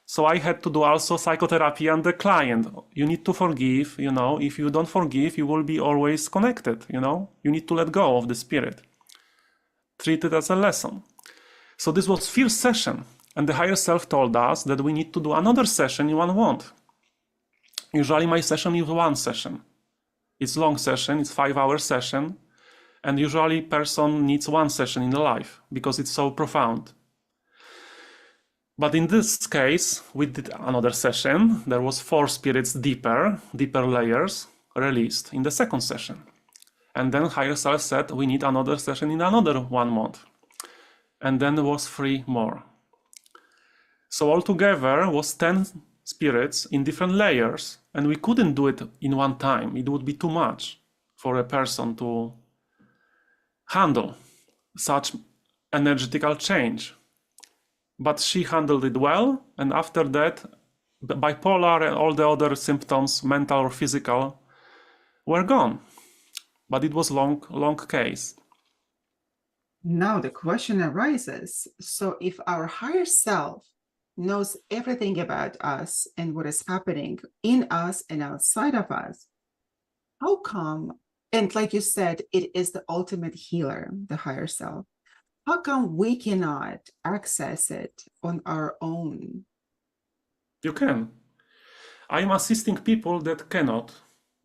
So I had to do also psychotherapy on the client. You need to forgive, if you don't forgive, you will be always connected, You need to let go of the spirit. Treat it as a lesson. So this was first session. And the higher self told us that we need to do another session in 1 month. Usually my session is 1 session. It's long session, it's 5-hour session. And usually person needs 1 session in the life because it's so profound. But in this case, we did another session. There was 4 spirits deeper layers released in the second session. And then higher self said, we need another session in another 1 month. And then there was 3 more. So altogether was 10 spirits in different layers, and we couldn't do it in one time. It would be too much for a person to handle such energetical change. But she handled it well, and after that, the bipolar and all the other symptoms, mental or physical, were gone. But it was long case. Now the question arises, so if our higher self knows everything about us and what is happening in us and outside of us, how come, and like you said, it is the ultimate healer, the higher self, how come we cannot access it on our own? You can. I'm assisting people that cannot,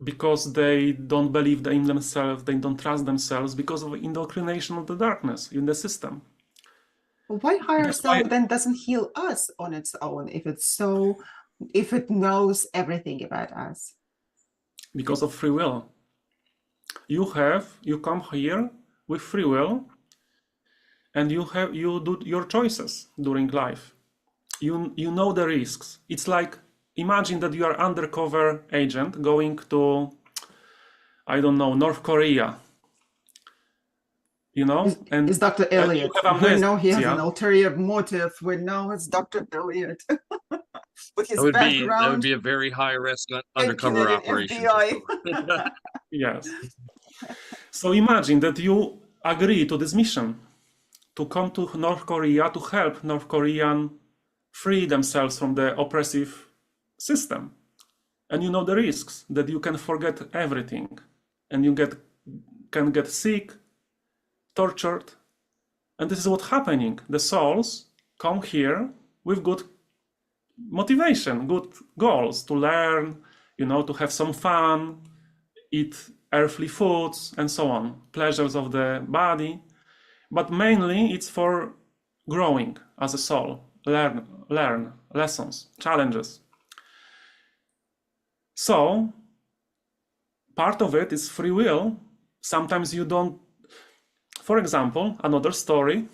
because they don't believe in themselves, they don't trust themselves because of indoctrination of the darkness in the system. Why higher self then doesn't heal us on its own if it knows everything about us? Because of free will. You come here with free will, and you do your choices during life. You know the risks. It's like, imagine that you are undercover agent going to, I don't know, North Korea. And it's Dr. Elliott. We know he has an ulterior motive. We know it's Dr. Elliott. With his background. That would be a very high risk undercover operation. FBI. Yes. So imagine that you agree to this mission to come to North Korea to help North Korean free themselves from the oppressive system. And you know the risks, that you can forget everything, and you can get sick, tortured. And this is what's happening. The souls come here with good motivation, good goals to learn, to have some fun, eat earthly foods, and so on, pleasures of the body. But mainly it's for growing as a soul, learn lessons, challenges. So part of it is free will. Sometimes you don't. For example, another story,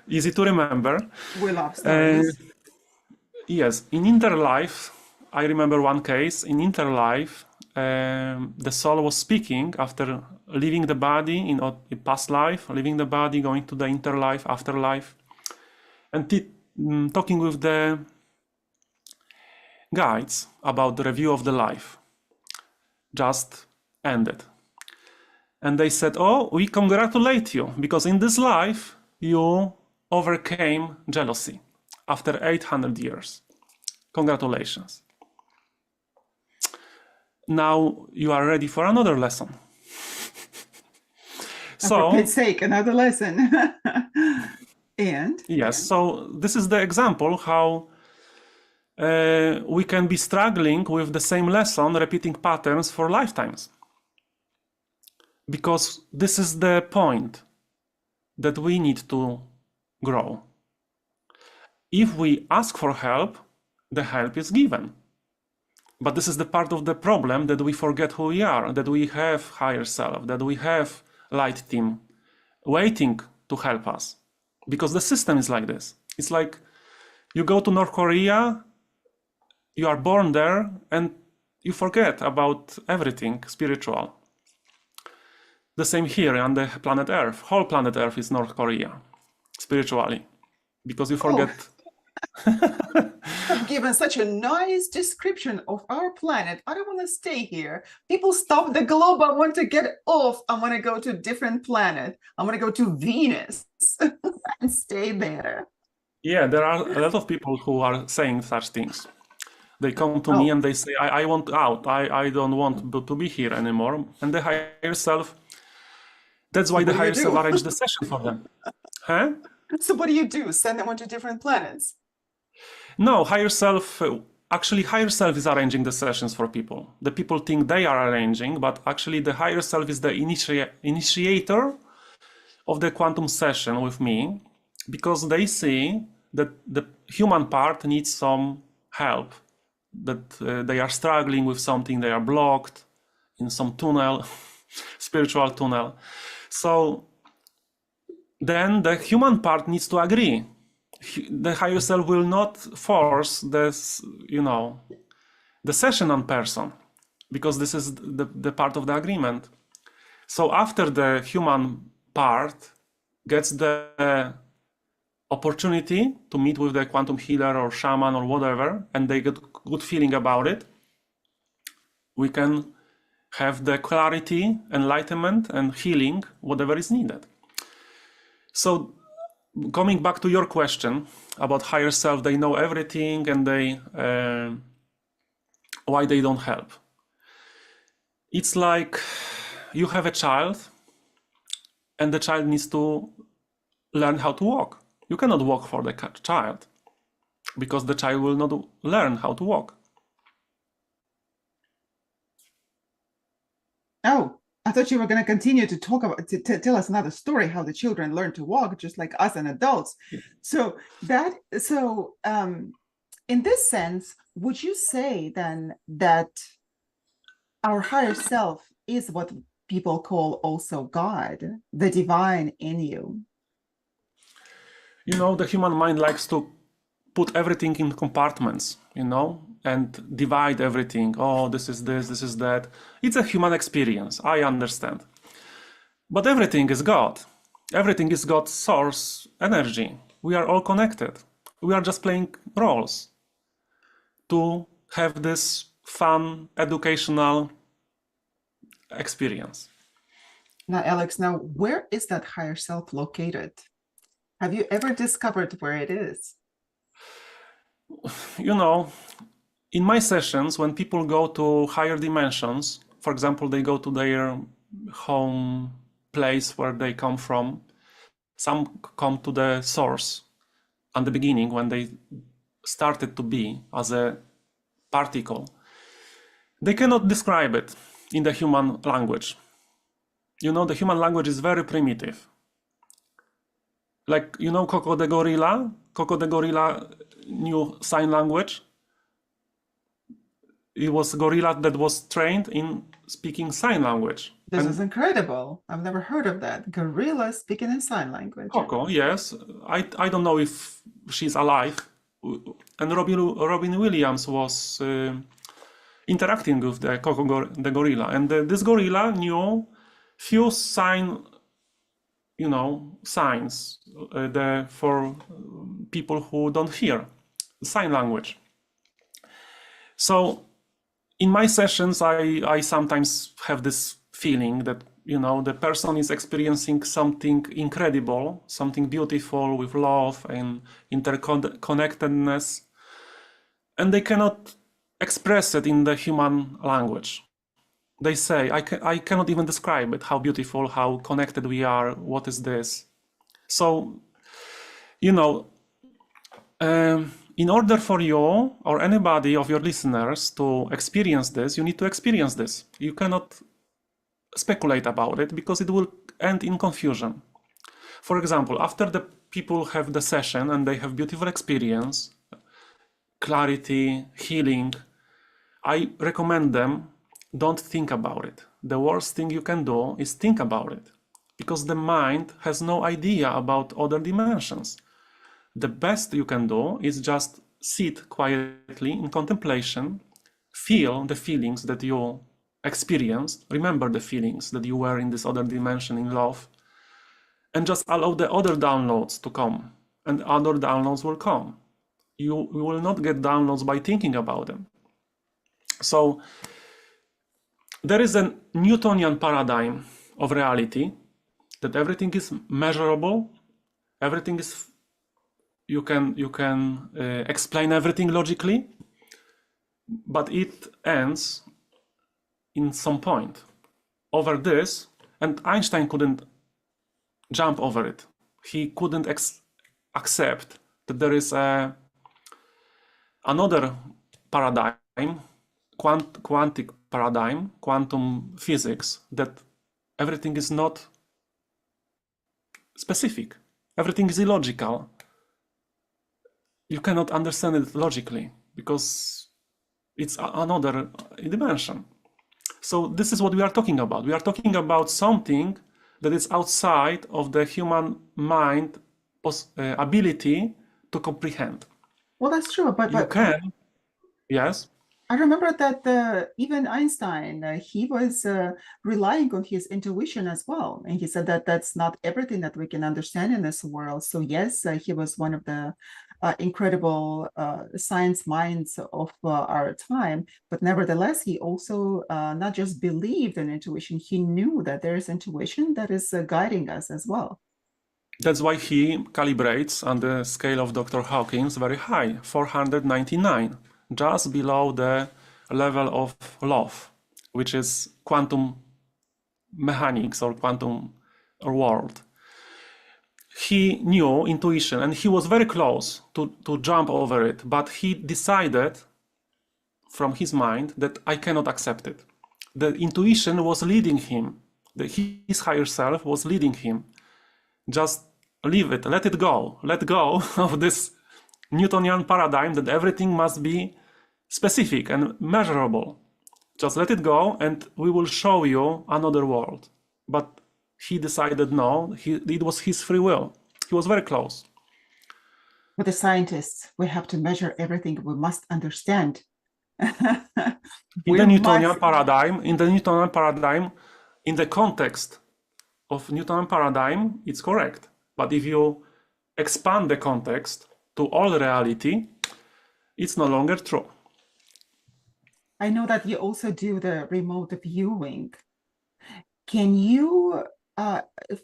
easy to remember. We love stories. Yes, in Interlife, I remember one case. In Interlife, the soul was speaking after leaving the body in a past life, leaving the body, going to the interlife, afterlife, and talking with the guides about the review of the life just ended. And they said, oh, we congratulate you, because in this life you overcame jealousy after 800 years. Congratulations. Now you are ready for another lesson. For Pete's sake, another lesson. And? Yes, so this is the example how we can be struggling with the same lesson, repeating patterns for lifetimes. Because this is the point that we need to grow. If we ask for help, the help is given. But this is the part of the problem, that we forget who we are, that we have higher self, that we have light team waiting to help us. Because the system is like this. It's like you go to North Korea, you are born there, and you forget about everything spiritual. The same here on the planet Earth. Whole planet Earth is North Korea, spiritually, because you forget. You've given such a nice description of our planet. I don't want to stay here. People stop the globe. I want to get off. I want to go to a different planet. I want to go to Venus and stay there. Yeah, there are a lot of people who are saying such things. They come to me and they say, I want out. I don't want to be here anymore. And the higher self, that's why the higher self arranged the session for them. Huh? So what do you do? Send them onto different planets? No, higher self, actually higher self is arranging the sessions for people. The people think they are arranging, but actually the higher self is the initiator of the quantum session with me, because they see that the human part needs some help, that they are struggling with something, they are blocked in some tunnel, spiritual tunnel. So then the human part needs to agree. The higher self will not force this, the session on person, because this is the part of the agreement. So after the human part gets the opportunity to meet with the quantum healer or shaman or whatever, and they get good feeling about it, we can have the clarity, enlightenment, and healing, whatever is needed. So coming back to your question about higher self, they know everything, and they why they don't help. It's like you have a child, and the child needs to learn how to walk. You cannot walk for the child, because the child will not learn how to walk. Oh, I thought you were going to continue to talk about, to tell us another story, how the children learn to walk, just like us and adults. So in this sense, would you say then that our higher self is what people call also God, the divine in you? The human mind likes to put everything in compartments, and divide everything. Oh, this is this, this is that. It's a human experience, I understand. But everything is God. Everything is God's source energy. We are all connected. We are just playing roles to have this fun, educational experience. Now, Alex, where is that higher self located? Have you ever discovered where it is? In my sessions, when people go to higher dimensions, for example, they go to their home place where they come from, some come to the source at the beginning when they started to be as a particle. They cannot describe it in the human language. The human language is very primitive. Like, Coco the gorilla? Coco the gorilla knew sign language. It was a gorilla that was trained in speaking sign language. This is incredible. I've never heard of that. Gorilla speaking in sign language. Coco, yes. I don't know if she's alive. And Robin Williams was interacting with the gorilla, and this gorilla knew few signs for people who don't hear sign language. So in my sessions, I sometimes have this feeling that the person is experiencing something incredible, something beautiful with love and interconnectedness, and they cannot express it in the human language. They say, I cannot even describe it, how beautiful, how connected we are, what is this? So, in order for you or anybody of your listeners to experience this, you need to experience this. You cannot speculate about it because it will end in confusion. For example, after the people have the session and they have beautiful experience, clarity, healing, I recommend them, don't think about it. The worst thing you can do is think about it, because the mind has no idea about other dimensions. The best you can do is just sit quietly in contemplation, feel the feelings that you experienced, remember the feelings that you were in this other dimension in love, and just allow the other downloads to come, and other downloads will come. You will not get downloads by thinking about them. So there is a Newtonian paradigm of reality, that everything is measurable, everything is, you can explain everything logically, but it ends in some point. Over this, and Einstein couldn't jump over it. He couldn't accept that there is another paradigm, quantic paradigm, quantum physics, that everything is not specific. Everything is illogical. You cannot understand it logically because it's another dimension. So this is what we are talking about. We are talking about something that is outside of the human mind ability to comprehend. Well, that's true, but You can, yes. I remember that even Einstein, he was relying on his intuition as well. And he said that that's not everything that we can understand in this world. So yes, he was one of the incredible science minds of our time. But nevertheless, he also not just believed in intuition, he knew that there is intuition that is guiding us as well. That's why he calibrates on the scale of Dr. Hawkins very high, 499. Just below the level of love, which is quantum mechanics or quantum world. He knew intuition and he was very close to jump over it, but he decided from his mind that I cannot accept it. The intuition was leading him, his higher self was leading him. Just leave it, let it go, let go of this Newtonian paradigm that everything must be specific and measurable. Just let it go and we will show you another world. But he decided no, it was his free will. He was very close. With the scientists, we have to measure everything. We must understand. In the Newtonian paradigm, in the context of Newtonian paradigm, it's correct. But if you expand the context to all reality, it's no longer true. I know that you also do the remote viewing. Can you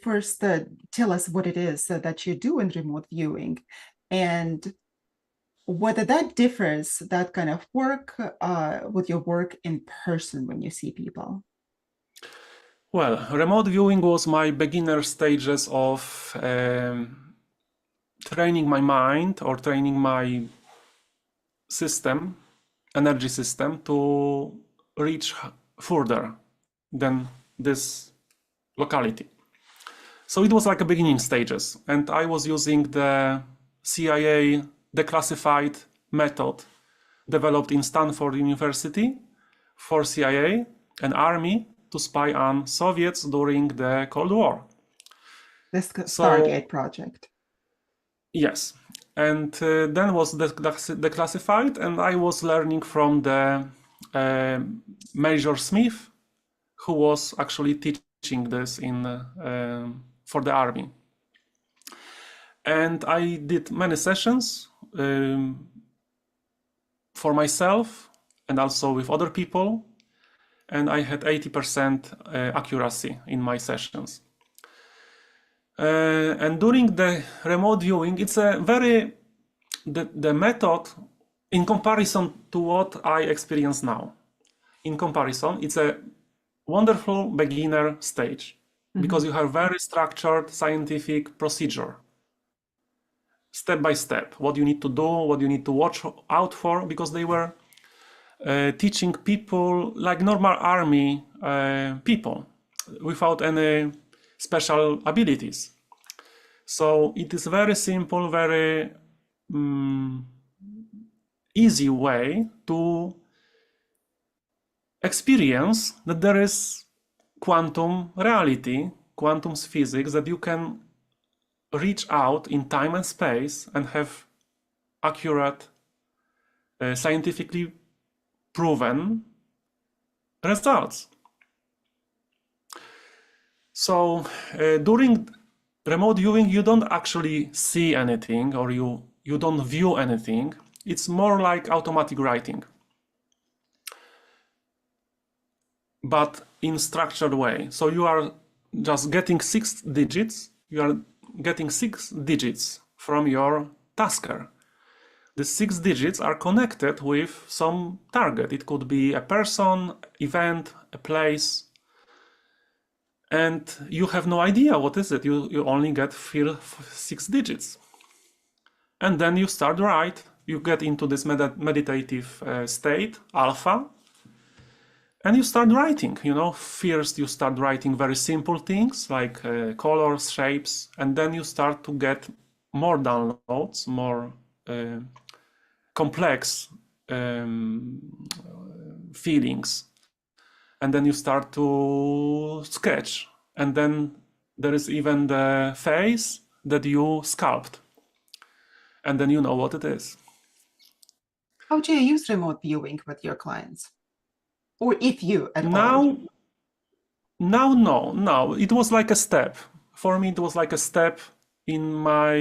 first tell us what it is that you do in remote viewing and whether that differs, that kind of work, with your work in person when you see people? Well, remote viewing was my beginner stages of training my mind or training my system, energy system, to reach further than this locality. So it was like a beginning stages, and I was using the CIA declassified method developed in Stanford University for CIA and Army to spy on Soviets during the Cold War. This Stargate project. Yes, and then was declassified, and I was learning from the Major Smith, who was actually teaching this for the army. And I did many sessions for myself and also with other people. And I had 80% accuracy in my sessions. And during the remote viewing, it's a the method in comparison to what I experience now. In comparison, it's a wonderful beginner stage because you have very structured scientific procedure. Step by step, what you need to do, what you need to watch out for, because they were teaching people like normal army people without any special abilities. So it is very simple, very easy way to experience that there is quantum reality, quantum physics, that you can reach out in time and space and have accurate, scientifically proven results. So during remote viewing, you don't actually see anything, or you don't view anything. It's more like automatic writing, but in structured way. So you are just getting 6 digits. You are getting 6 digits from your tasker. The 6 digits are connected with some target. It could be a person, event, a place, and you have no idea what is it. You only get 6 digits. And then you start write. You get into this meditative state, alpha, and you start writing. You know, first you start writing very simple things like colors, shapes, and then you start to get more downloads, more complex feelings. And then you start to sketch. And then there is even the face that you sculpt. And then you know what it is. How do you use remote viewing with your clients? Or if you at all? Now, no. It was like a step. For me, it was like a step in my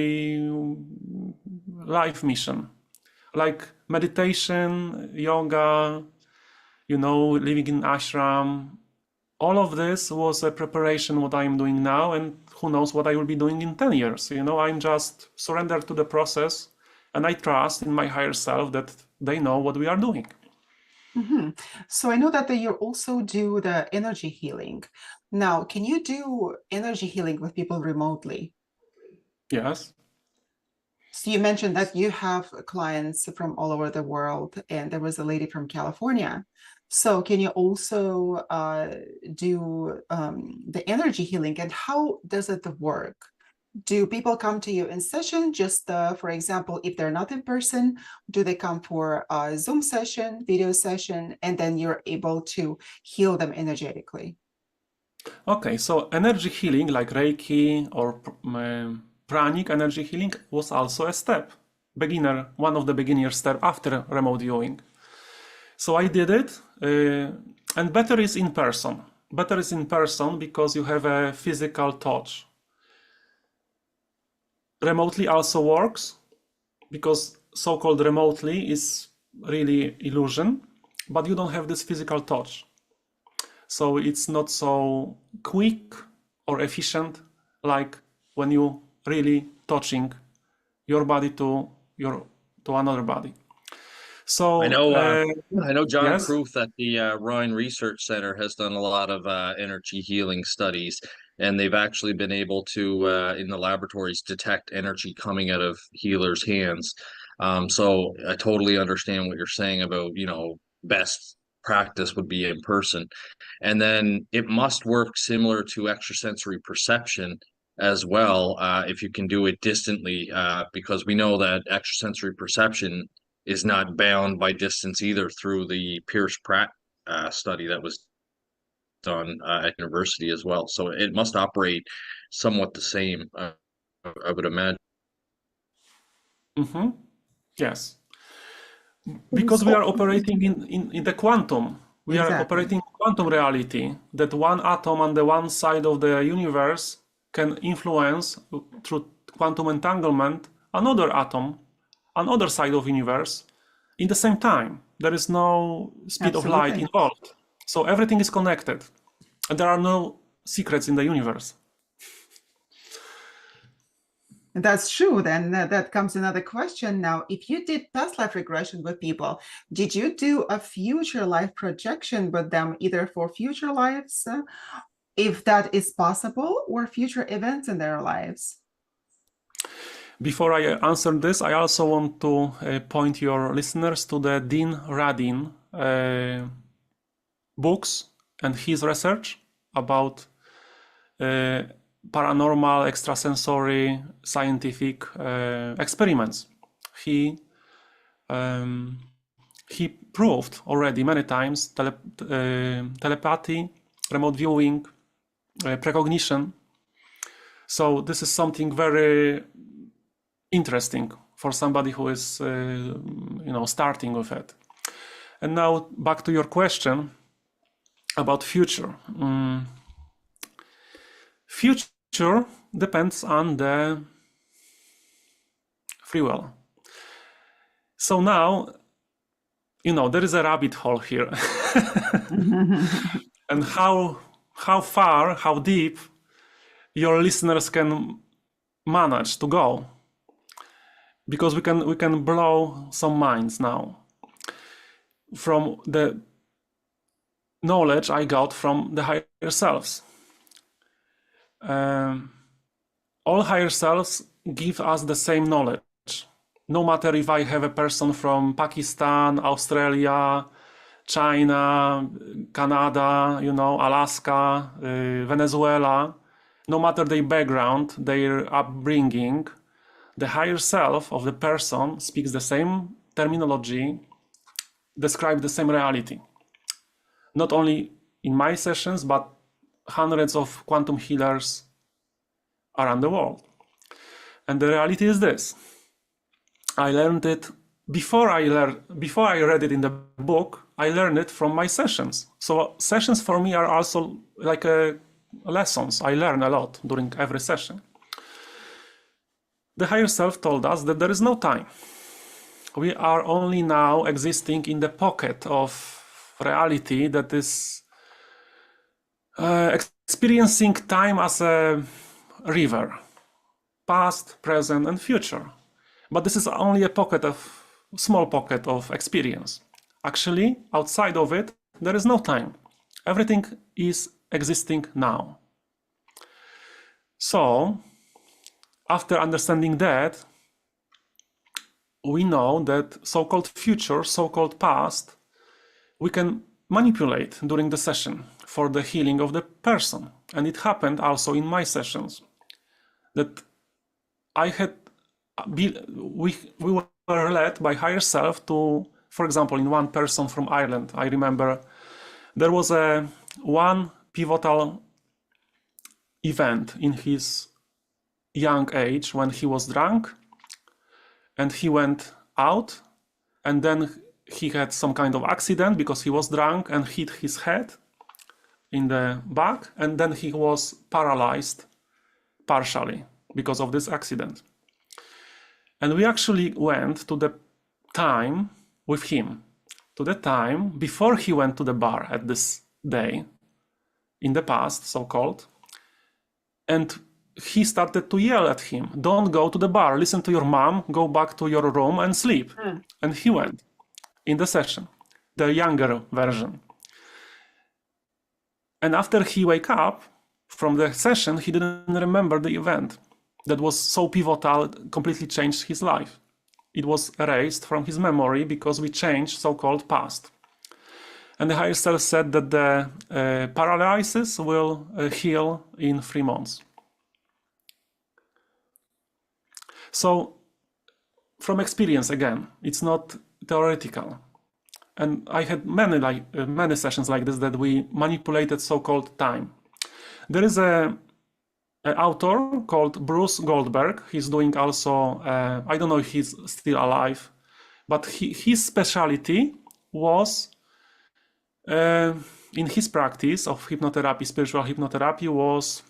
life mission. Like meditation, yoga, you know, living in ashram. All of this was a preparation what I'm doing now, and who knows what I will be doing in 10 years. You know, I'm just surrendered to the process, and I trust in my higher self that they know what we are doing. So I know that you also do the energy healing. Now, can you do energy healing with people remotely? Yes. So you mentioned that you have clients from all over the world, and there was a lady from California. So can you also do the energy healing, and how does it work? Do people come to you in session? Just for example, if they're not in person, do they come for a Zoom session, video session, and then you're able to heal them energetically? Okay, so energy healing like Reiki or pranic energy healing was also a step, one of the beginner steps after remote viewing. So I did it, and better is in person. Better is in person because you have a physical touch. Remotely also works because so-called remotely is really illusion, but you don't have this physical touch. So it's not so quick or efficient like when you really touching your body to another body. So I know John yes? Proof at the Rhine Research Center has done a lot of energy healing studies, and they've actually been able to in the laboratories detect energy coming out of healers' hands. So I totally understand what you're saying about, you know, best practice would be in person. And then it must work similar to extrasensory perception as well, if you can do it distantly, because we know that extrasensory perception is not bound by distance either through the Pierce-Pratt study that was done at university as well. So it must operate somewhat the same, I would imagine. Yes. Because we are operating in the quantum. We are Exactly. operating in quantum reality, that one atom on the one side of the universe can influence through quantum entanglement another atom, another side of universe in the same time. There is no speed of light Absolutely. involved. So everything is connected. And there are no secrets in the universe. That's true. Then that comes another question now. If you did past life regression with people, did you do a future life projection with them, either for future lives, if that is possible, or future events in their lives? Before I answer this, I also want to point your listeners to the Dean Radin books and his research about paranormal, extrasensory, scientific experiments. He proved already many times telepathy, remote viewing, precognition. So this is something very interesting for somebody who is, starting with it. And now back to your question about future. Future depends on the free will. So now, there is a rabbit hole here. And how far, how deep your listeners can manage to go. Because we can blow some minds now from the knowledge I got from the higher selves. All higher selves give us the same knowledge. No matter if I have a person from Pakistan, Australia, China, Canada, Alaska, Venezuela, no matter their background, their upbringing, the higher self of the person speaks the same terminology, describes the same reality. Not only in my sessions, but hundreds of quantum healers around the world. And the reality is this. I learned it before I read it in the book. I learned it from my sessions. So sessions for me are also like lessons. I learn a lot during every session. The higher self told us that there is no time. We are only now existing in the pocket of reality that is experiencing time as a river, past, present, and future. But this is only a small pocket of experience. Actually, outside of it, there is no time. Everything is existing now. So, after understanding that, we know that so-called future, so-called past, we can manipulate during the session for the healing of the person. And it happened also in my sessions that we were led by higher self to, for example, in one person from Ireland, I remember there was one pivotal event in his young age when he was drunk and he went out, and then he had some kind of accident because he was drunk and hit his head in the back, and then he was paralyzed partially because of this accident. And we actually went to the time with him, to the time before he went to the bar at this day, in the past, so-called, and he started to yell at him, "Don't go to the bar, listen to your mom, go back to your room and sleep." And he went in the session, the younger version. And after he wake up from the session, he didn't remember the event that was so pivotal, completely changed his life. It was erased from his memory because we changed so-called past. And the higher self said that the paralysis will heal in 3 months. So, from experience again, it's not theoretical. And I had many sessions like this that we manipulated so-called time. There is an author called Bruce Goldberg. He's doing also, I don't know if he's still alive, But his specialty was in his practice of hypnotherapy, spiritual hypnotherapy, was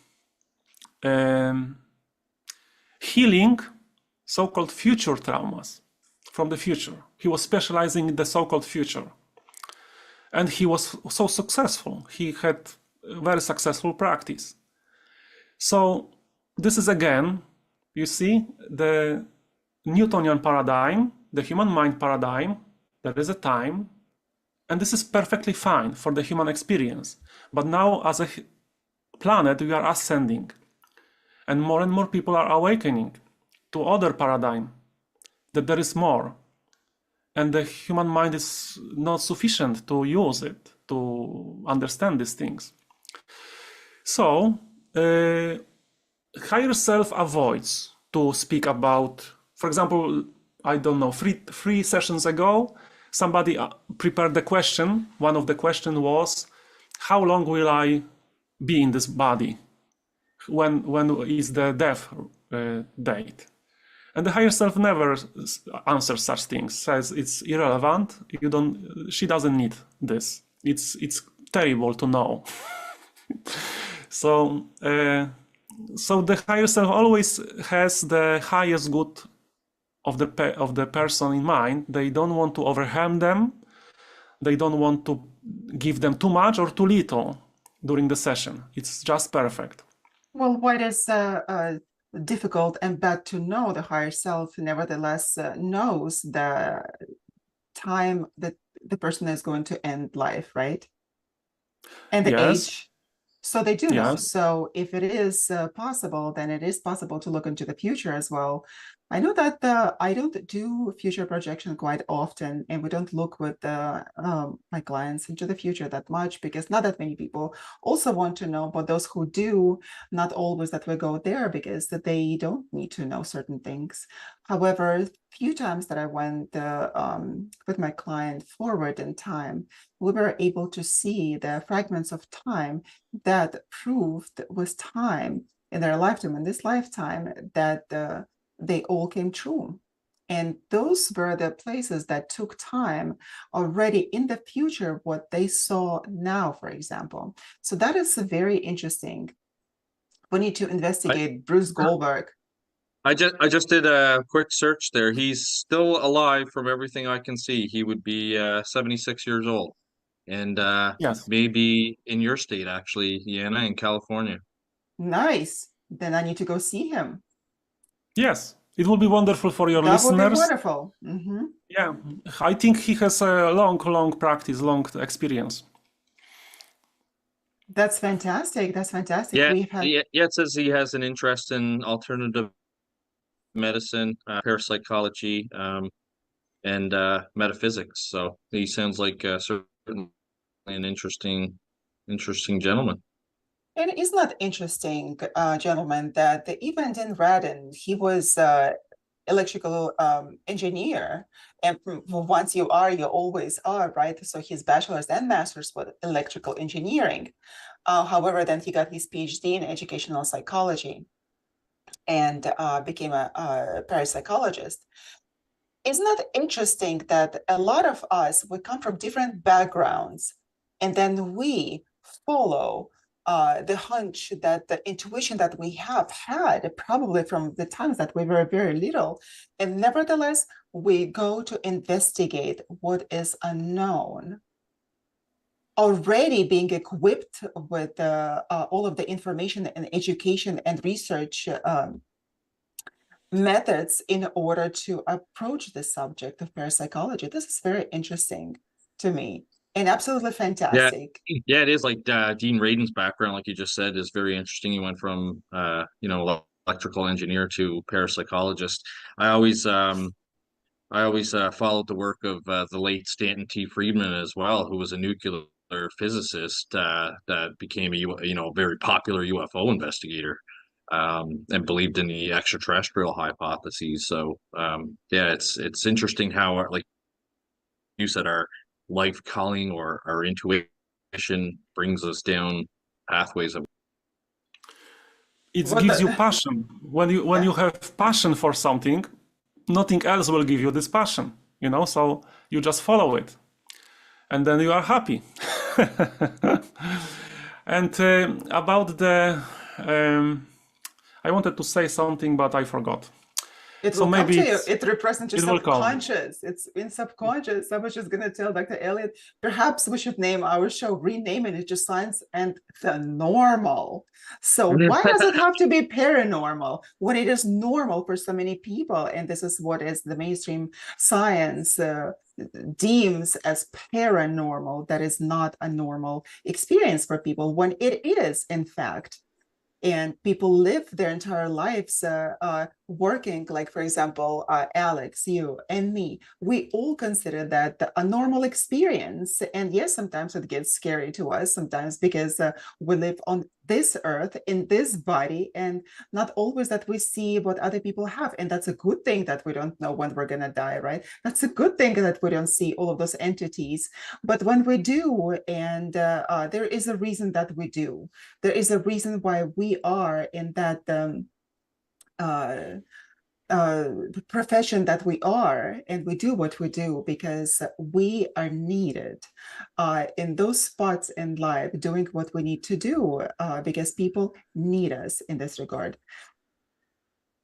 healing so-called future traumas from the future. He was specializing in the so-called future. And he was so successful. He had a very successful practice. So this is again, you see, the Newtonian paradigm, the human mind paradigm. There is a time, and this is perfectly fine for the human experience. But now as a planet, we are ascending, and more people are awakening to other paradigm, that there is more, and the human mind is not sufficient to use it, to understand these things. So higher self avoids to speak about, for example, I don't know, three sessions ago, somebody prepared the question. One of the questions was, how long will I be in this body? When is the death date? And the higher self never answers such things, says it's irrelevant. She doesn't need this. It's terrible to know. So the higher self always has the highest good of the person in mind. They don't want to overwhelm them. They don't want to give them too much or too little during the session. It's just perfect. Well, what is difficult and bad to know, the higher self nevertheless knows the time that the person is going to end life, right? And the Yes. age. So they do know. Yes. So if it is possible, then it is possible to look into the future as well. I know that I don't do future projection quite often, and we don't look with my clients into the future that much, because not that many people also want to know, but those who do, not always that we go there, because they don't need to know certain things. However, few times that I went with my client forward in time, we were able to see the fragments of time that proved with time in their lifetime, in this lifetime, that they all came true. And those were the places that took time already in the future, what they saw now, for example. So that is very interesting. We need to investigate Bruce Goldberg. I just did a quick search there. He's still alive from everything I can see. He would be 76 years old. And Yes. maybe in your state, actually, Yana, in California. Nice. Then I need to go see him. Yes. It will be wonderful for your That would be listeners. wonderful. Mm-hmm. Yeah. I think he has a long practice, long experience. That's fantastic. That's fantastic. Yeah, We've had... yeah, it says he has an interest in alternative medicine, parapsychology, and metaphysics. So he sounds like certainly an interesting gentleman. And isn't that interesting, gentlemen, that even in Radin, he was electrical engineer. And once you are, you always are, right? So his bachelor's and master's was electrical engineering. However, then he got his PhD in educational psychology and became a parapsychologist. Isn't that interesting that a lot of us, we come from different backgrounds, and then we follow the hunch, that the intuition that we have had probably from the times that we were very little, and nevertheless we go to investigate what is unknown, already being equipped with all of the information and education and research methods in order to approach the subject of parapsychology. This is very interesting to me and absolutely fantastic. Yeah, it is. Like Dean Radin's background, like you just said, is very interesting. He went from electrical engineer to parapsychologist. I always followed the work of the late Stanton T. Friedman as well, who was a nuclear physicist that became a very popular UFO investigator, and believed in the extraterrestrial hypotheses. So yeah, it's interesting how, like you said, our life calling or our intuition brings us down pathways of... It gives you passion. When you have passion for something, nothing else will give you this passion. you know, so you just follow it and then you are happy. And about the, I wanted to say something, but I forgot. It So will come maybe to you. It represents your it will come. subconscious. It's in subconscious. I was just going to tell Dr. Elliott, perhaps we should name our show, rename it to Science and the Normal. So why does it have to be paranormal when it is normal for so many people? And this is what is the mainstream science deems as paranormal. That is not a normal experience for people when it is, in fact. And people live their entire lives working, like, for example, Alex, you and me, we all consider that a normal experience. And yes, sometimes it gets scary to us, sometimes because we live on this earth, in this body, and not always that we see what other people have. And that's a good thing that we don't know when we're going to die, right? That's a good thing that we don't see all of those entities. But when we do, and there is a reason that we do, there is a reason why we are in that profession that we are, and we do what we do because we are needed in those spots in life, doing what we need to do because people need us in this regard.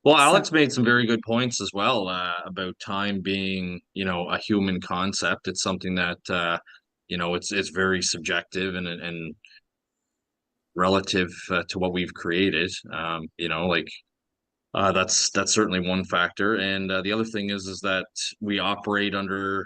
Well, So, Alex made some very good points as well about time being, you know, a human concept. It's something that you know, it's very subjective and relative to what we've created. You know, like that's certainly one factor. And the other thing is that we operate under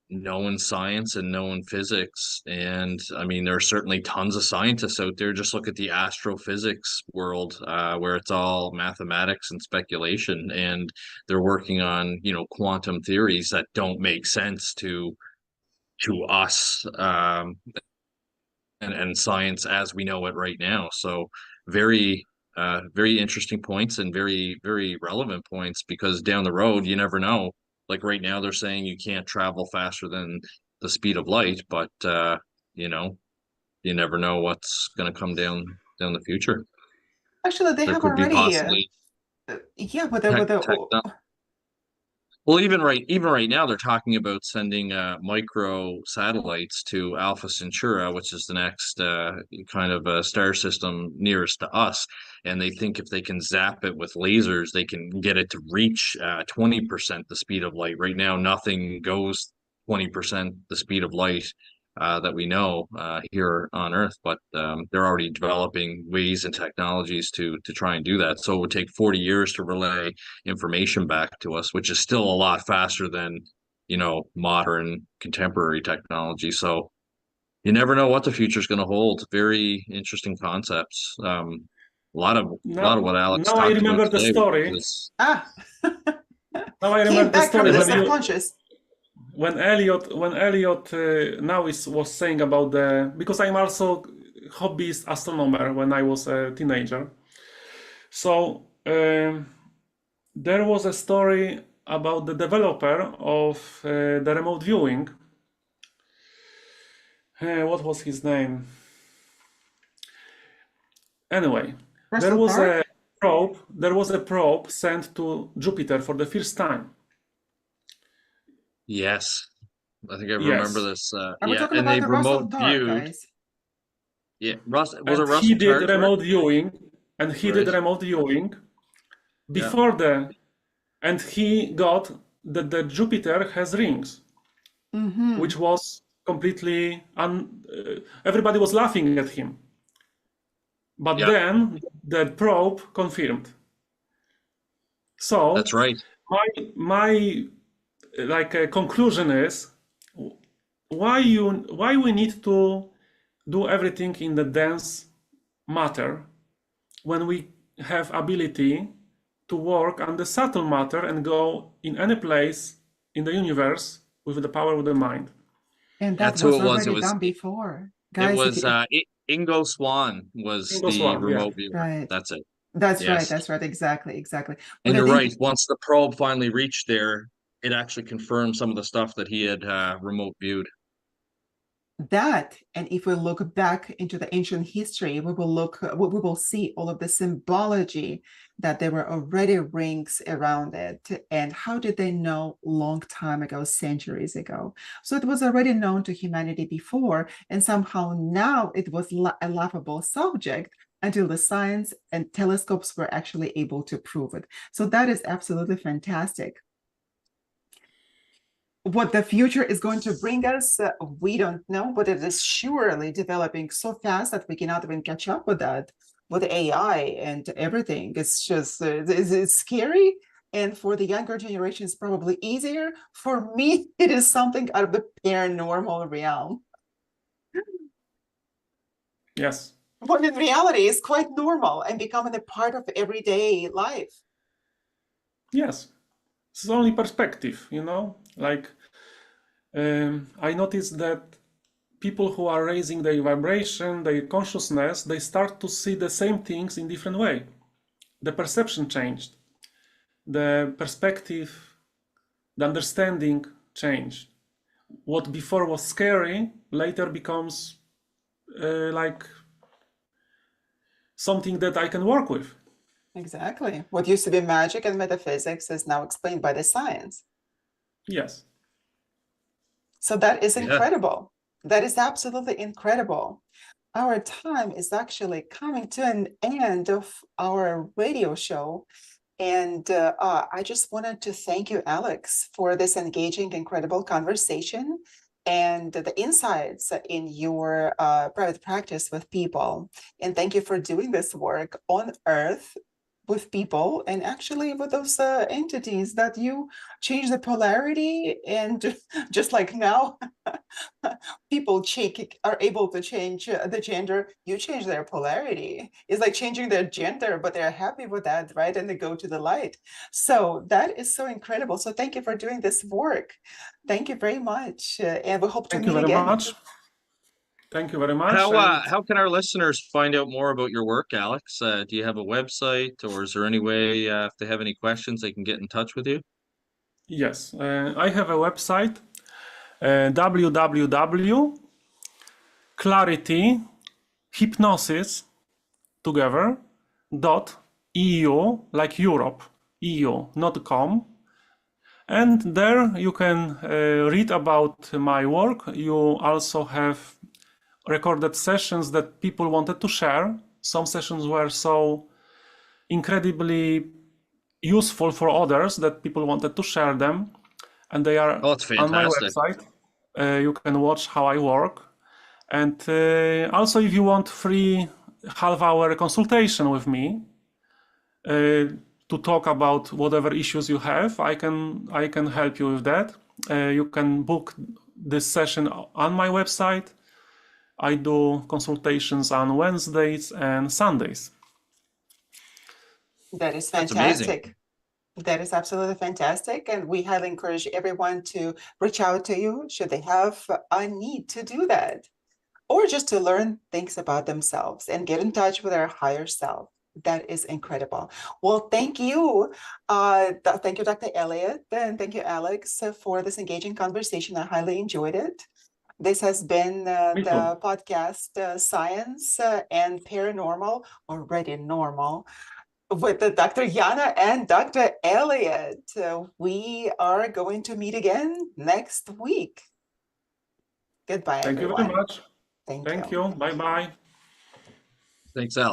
known science and known physics. And I mean, there are certainly tons of scientists out there. Just look at the astrophysics world, where it's all mathematics and speculation, and they're working on, you know, quantum theories that don't make sense to us, and science as we know it right now. So very very interesting points and very, very relevant points, because down the road you never know. Like right now they're saying you can't travel faster than the speed of light, but you know, you never know what's going to come down the future. actually, they There have could be already, possibly yeah, tech, tech well, even right now, they're talking about sending micro satellites to Alpha Centauri, which is the next kind of star system nearest to us. And they think if they can zap it with lasers, they can get it to reach 20% the speed of light. Right now, nothing goes 20% the speed of light that we know here on Earth, but they're already developing ways and technologies to try and do that. So it would take 40 years to relay information back to us, which is still a lot faster than, you know, modern contemporary technology. So you never know what the future is going to hold. Very interesting concepts. A lot of what Alex Now I talked about remember the today story. was ah, Now I came remember the back from story the yeah, subconscious. when Elliot now was saying about the, because I'm also hobbyist astronomer when I was a teenager. So there was a story about the developer of the remote viewing. What was his name? Anyway, there Russell was Park? a probe. There was a probe sent to Jupiter for the first time. yes. I think I remember Yes, this. Are we Yeah, talking and about they the Russell remote Park, viewed. guys? Yeah, was it and he Russell did Targ? remote viewing, and he did Right. remote viewing Yeah, before the, and he got that the Jupiter has rings, Mm-hmm. which was completely everybody was laughing at him. But yeah, then the probe confirmed. So that's right. my like conclusion is why we need to do everything in the dense matter when we have ability to work on the subtle matter and go in any place in the universe with the power of the mind. And that That's who was it was. already done before. It Guys, if was you, Ingo Swann was Windows the One, yeah. remote viewer. right. That's it. That's right. Yes. That's right. Exactly. Exactly. And But I you're think right. Once the probe finally reached there, it actually confirmed some of the stuff that he had remote viewed. that, and if we look back into the ancient history, we will see all of the symbology that there were already rings around it. And how did they know long time ago, centuries ago? So it was already known to humanity before, and somehow now it was a laughable subject until the science and telescopes were actually able to prove it. So that is absolutely fantastic. What the future is going to bring us, we don't know, but it is surely developing so fast that we cannot even catch up with that, with AI and everything. It's just, it's scary. And for the younger generation, it's probably easier. For me, it is something out of the paranormal realm. Yes. But in reality, it's quite normal and becoming a part of everyday life. Yes. It's only perspective, you know, like I noticed that people who are raising their vibration, their consciousness, they start to see the same things in different way. The perception changed, the perspective, the understanding changed. What before was scary later becomes like something that I can work with. Exactly. What used to be magic and metaphysics is now explained by the science. Yes. So that is Yeah. incredible. That is absolutely incredible. Our time is actually coming to an end of our radio show. And I just wanted to thank you, Alex, for this engaging, incredible conversation and the insights in your private practice with people. And thank you for doing this work on Earth with people and actually with those entities that you change the polarity. And just like now, people are able to change the gender, you change their polarity. It's like changing their gender, but they're happy with that, right? And they go to the light. So that is so incredible. So thank you for doing this work. Thank you very much. And we hope to Thank you meet very again. much. Thank you very much. How can our listeners find out more about your work, Alex? Do you have a website, or is there any way if they have any questions they can get in touch with you? Yes, I have a website, www.clarityhypnosis together .eu, like Europe, EU, not com. And there you can read about my work. You also have recorded sessions that people wanted to share. Some sessions were so incredibly useful for others that people wanted to share them. And they are Oh, it's on my fantastic. website. You can watch how I work. And also, if you want free half-hour consultation with me to talk about whatever issues you have, I can help you with that. You can book this session on my website. I do consultations on Wednesdays and Sundays. That is That's amazing. fantastic. That is absolutely fantastic. And we highly encourage everyone to reach out to you should they have a need to do that, or just to learn things about themselves and get in touch with their higher self. That is incredible. Well, thank you. Thank you, Dr. Elliott, and thank you, Alex, for this engaging conversation. I highly enjoyed it. This has been the podcast Science and Paranormal, already normal, with Dr. Yana and Dr. Elliott. We are going to meet again next week. Goodbye, Thank everyone. you very much. Thank Thank you. you. Bye-bye. Thanks, Alex.